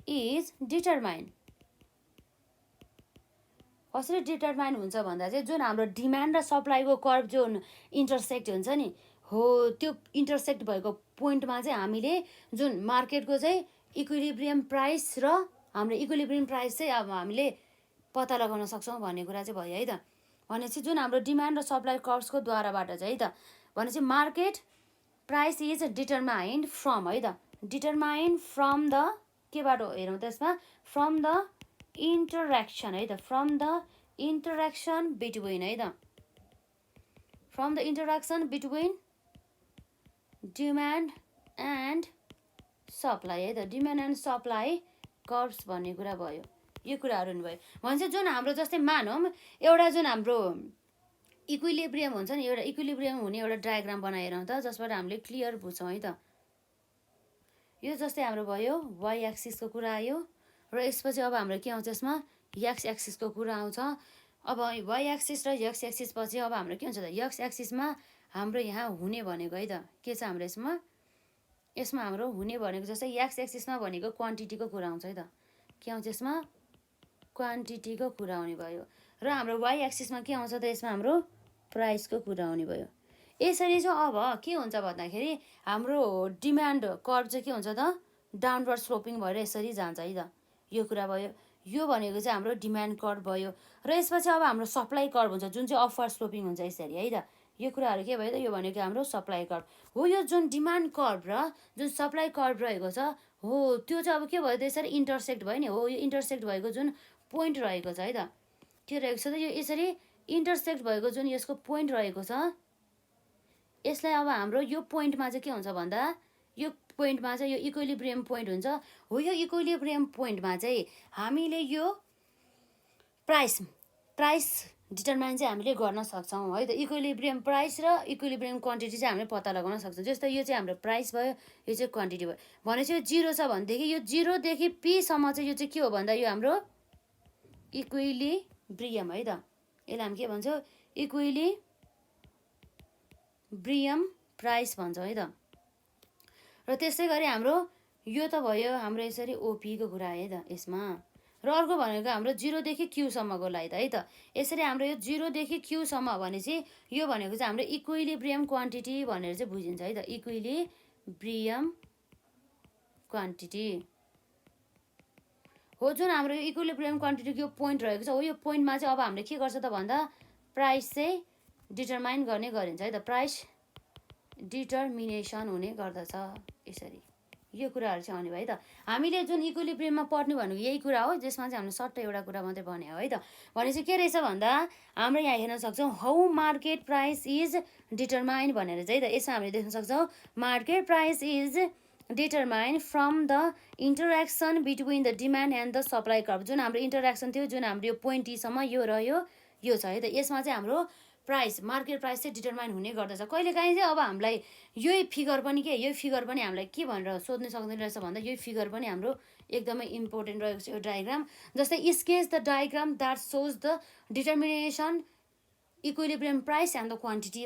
इज डिटरमाइन कसरी डिटरमाइन हुन्छ भन्दा चाहिँ जुन हाम्रो डिमान्ड र सप्लाईको कर्भ जुन इन्टरसेक्ट हुन्छ नि हो त्यो इन्टरसेक्ट भएको पोइन्टमा चाहिँ हामीले जुन मार्केटको चाहिँ इक्विलिब्रियम प्राइस र हाम्रो इक्विलिब्रियम प्राइस चाहिँ अब हामीले पत्ता लगाउन सक्छौँ भन्ने कुरा चाहिँ भयो है त भनेपछि जुन हाम्रो डिमान्ड र सप्लाई कर्भ्सको द्वाराबाट चाहिँ है त भनेपछि market price is determined from है त डिटरमाइन्ड फ्रम द केबाट हेरौँ त यसमा फ्रम द इन्टरेक्सन है त फ्रम द इन्टरेक्सन बिट्विन है त from the interaction between demand and supply है त, डिमान्ड एन्ड सप्लाई कर्भ्स भन्ने कुरा भयो। यो कुराहरू नि भयो भने चाहिँ जुन हाम्रो जस्तै मानौँ एउटा जुन हाम्रो इक्विलिब्रियम हुन्छ नि, एउटा इक्विलिब्रियम हुने एउटा डायग्राम बनाएर त जसबाट हामीले क्लियर बुझ्छौँ है त। यो जस्तै हाम्रो भयो वाइ एक्सिसको कुरा आयो र यसपछि अब हाम्रो के आउँछ यसमा एक्स एक्सिसको कुरा आउँछ। अब वाइ एक्सिस र एक्स एक्सिस पछि अब हाम्रो के हुन्छ त एक्स एक्सिसमा हाम्रो यहाँ हुने भनेको है त के छ हाम्रो यसमा हाम्रो हुने भनेको जस्तै एक्स एक्सिसमा भनेको क्वान्टिटीको कुरा आउँछ है त। के आउँछ यसमा क्वान्टिटीको कुरा आउने भयो र हाम्रो वाइ एक्सिसमा के आउँछ त यसमा हाम्रो प्राइसको कुरा आउने भयो। यसरी चाहिँ अब के हुन्छ भन्दाखेरि हाम्रो डिमान्ड कर्भ चाहिँ के हुन्छ त डाउनवर्ड स्लोपिङ भएर यसरी जान्छ है त। यो कुरा भयो, यो भनेको चाहिँ हाम्रो डिमान्ड कर्भ भयो र यसपछि अब हाम्रो सप्लाई कर्भ हुन्छ जुन चाहिँ अपवर्ड स्लोपिङ हुन्छ यसरी है त। यो कुराहरू के भयो त यो भनेको हाम्रो सप्लाई कर्भ हो। यो जुन डिमान्ड कर्भ र जुन सप्लाई कर्भ रहेको छ हो त्यो चाहिँ अब के भयो त यसरी इन्टरसेक्ट भयो नि हो। यो इन्टरसेक्ट भएको जुन पोइन्ट रहेको छ है त के रहेको छ त यो यसरी इन्टरसेक्ट भएको जुन यसको पोइन्ट रहेको छ यसलाई अब हाम्रो यो पोइन्टमा चाहिँ के हुन्छ भन्दा यो पोइन्टमा चाहिँ यो इक्विलिब्रियम पोइन्ट हुन्छ हो। यो इक्विलिब्रियम पोइन्टमा चाहिँ हामीले यो प्राइस डिटरमाइन चाहिँ हामीले गर्न सक्छौँ है त। इक्विलिब्रियम प्राइस र इक्विलिब्रियम क्वान्टिटी चाहिँ हामीले पत्ता लगाउन सक्छौँ। जस्तै यो चाहिँ हाम्रो प्राइस भयो, यो चाहिँ क्वान्टिटी भयो भनेपछि यो 0 छ भनेदेखि यो 0देखि पीसम्म चाहिँ यो चाहिँ के हो भन्दा यो हाम्रो इक्विलिब्रियम है त। यसलाई हामी के भन्छौँ इक्विलिब्रियम प्राइस भन्छौँ है त। र त्यसै गरी हाम्रो यो त भयो हाम्रो यसरी ओपीको कुरा है त यसमा। र अर्को भनेको हाम्रो 0देखि क्यूसम्मको लागि त है त। यसरी हाम्रो यो 0देखि क्यूसम्म भनेपछि यो भनेको चाहिँ हाम्रो इक्विलिब्रियम क्वान्टिटी भनेर चाहिँ बुझिन्छ है त। इक्विलिब्रियम क्वान्टिटी हो जुन हाम्रो यो इक्विलिब्रियम क्वान्टिटीको यो पोइन्ट रहेको छ हो। यो पोइन्टमा चाहिँ अब हामीले के गर्छ त भन्दा प्राइस चाहिँ डिटरमाइन गर्ने गरिन्छ है त। प्राइस डिटर्मिनेसन हुने गर्दछ यसरी। यो कुराहरू चाहिँ आउने भयो है त। हामीले जुन इक्विलिब्रियममा पढ्ने भनेको यही कुरा हो जसमा चाहिँ हामीले सट्ट एउटा कुरा मात्रै भन्यो है त। भनेपछि के रहेछ भन्दा हाम्रो यहाँ हेर्न सक्छौँ how market price is determine भनेर चाहिँ है त। यसमा हामीले देख्न सक्छौँ market price is determine from the interaction between the demand and the supply curve. जुन हाम्रो इन्टरेक्सन थियो जुन हाम्रो यो पोइन्ट टीसम्म यो रह्यो यो छ है त। यसमा चाहिँ हाम्रो प्राइस मार्केट प्राइस चाहिँ डिटरमाइन हुने गर्दछ। कहिलेकाहीँ चाहिँ अब हामीलाई यही फिगर पनि यही फिगर पनि हामीलाई के भनेर सोध्न सक्दैन रहेछ भन्दा यही फिगर पनि हाम्रो एकदमै इम्पोर्टेन्ट रहेको छ यो डायग्राम। जस्तै sketch the diagram that shows the determination equilibrium price and the quantity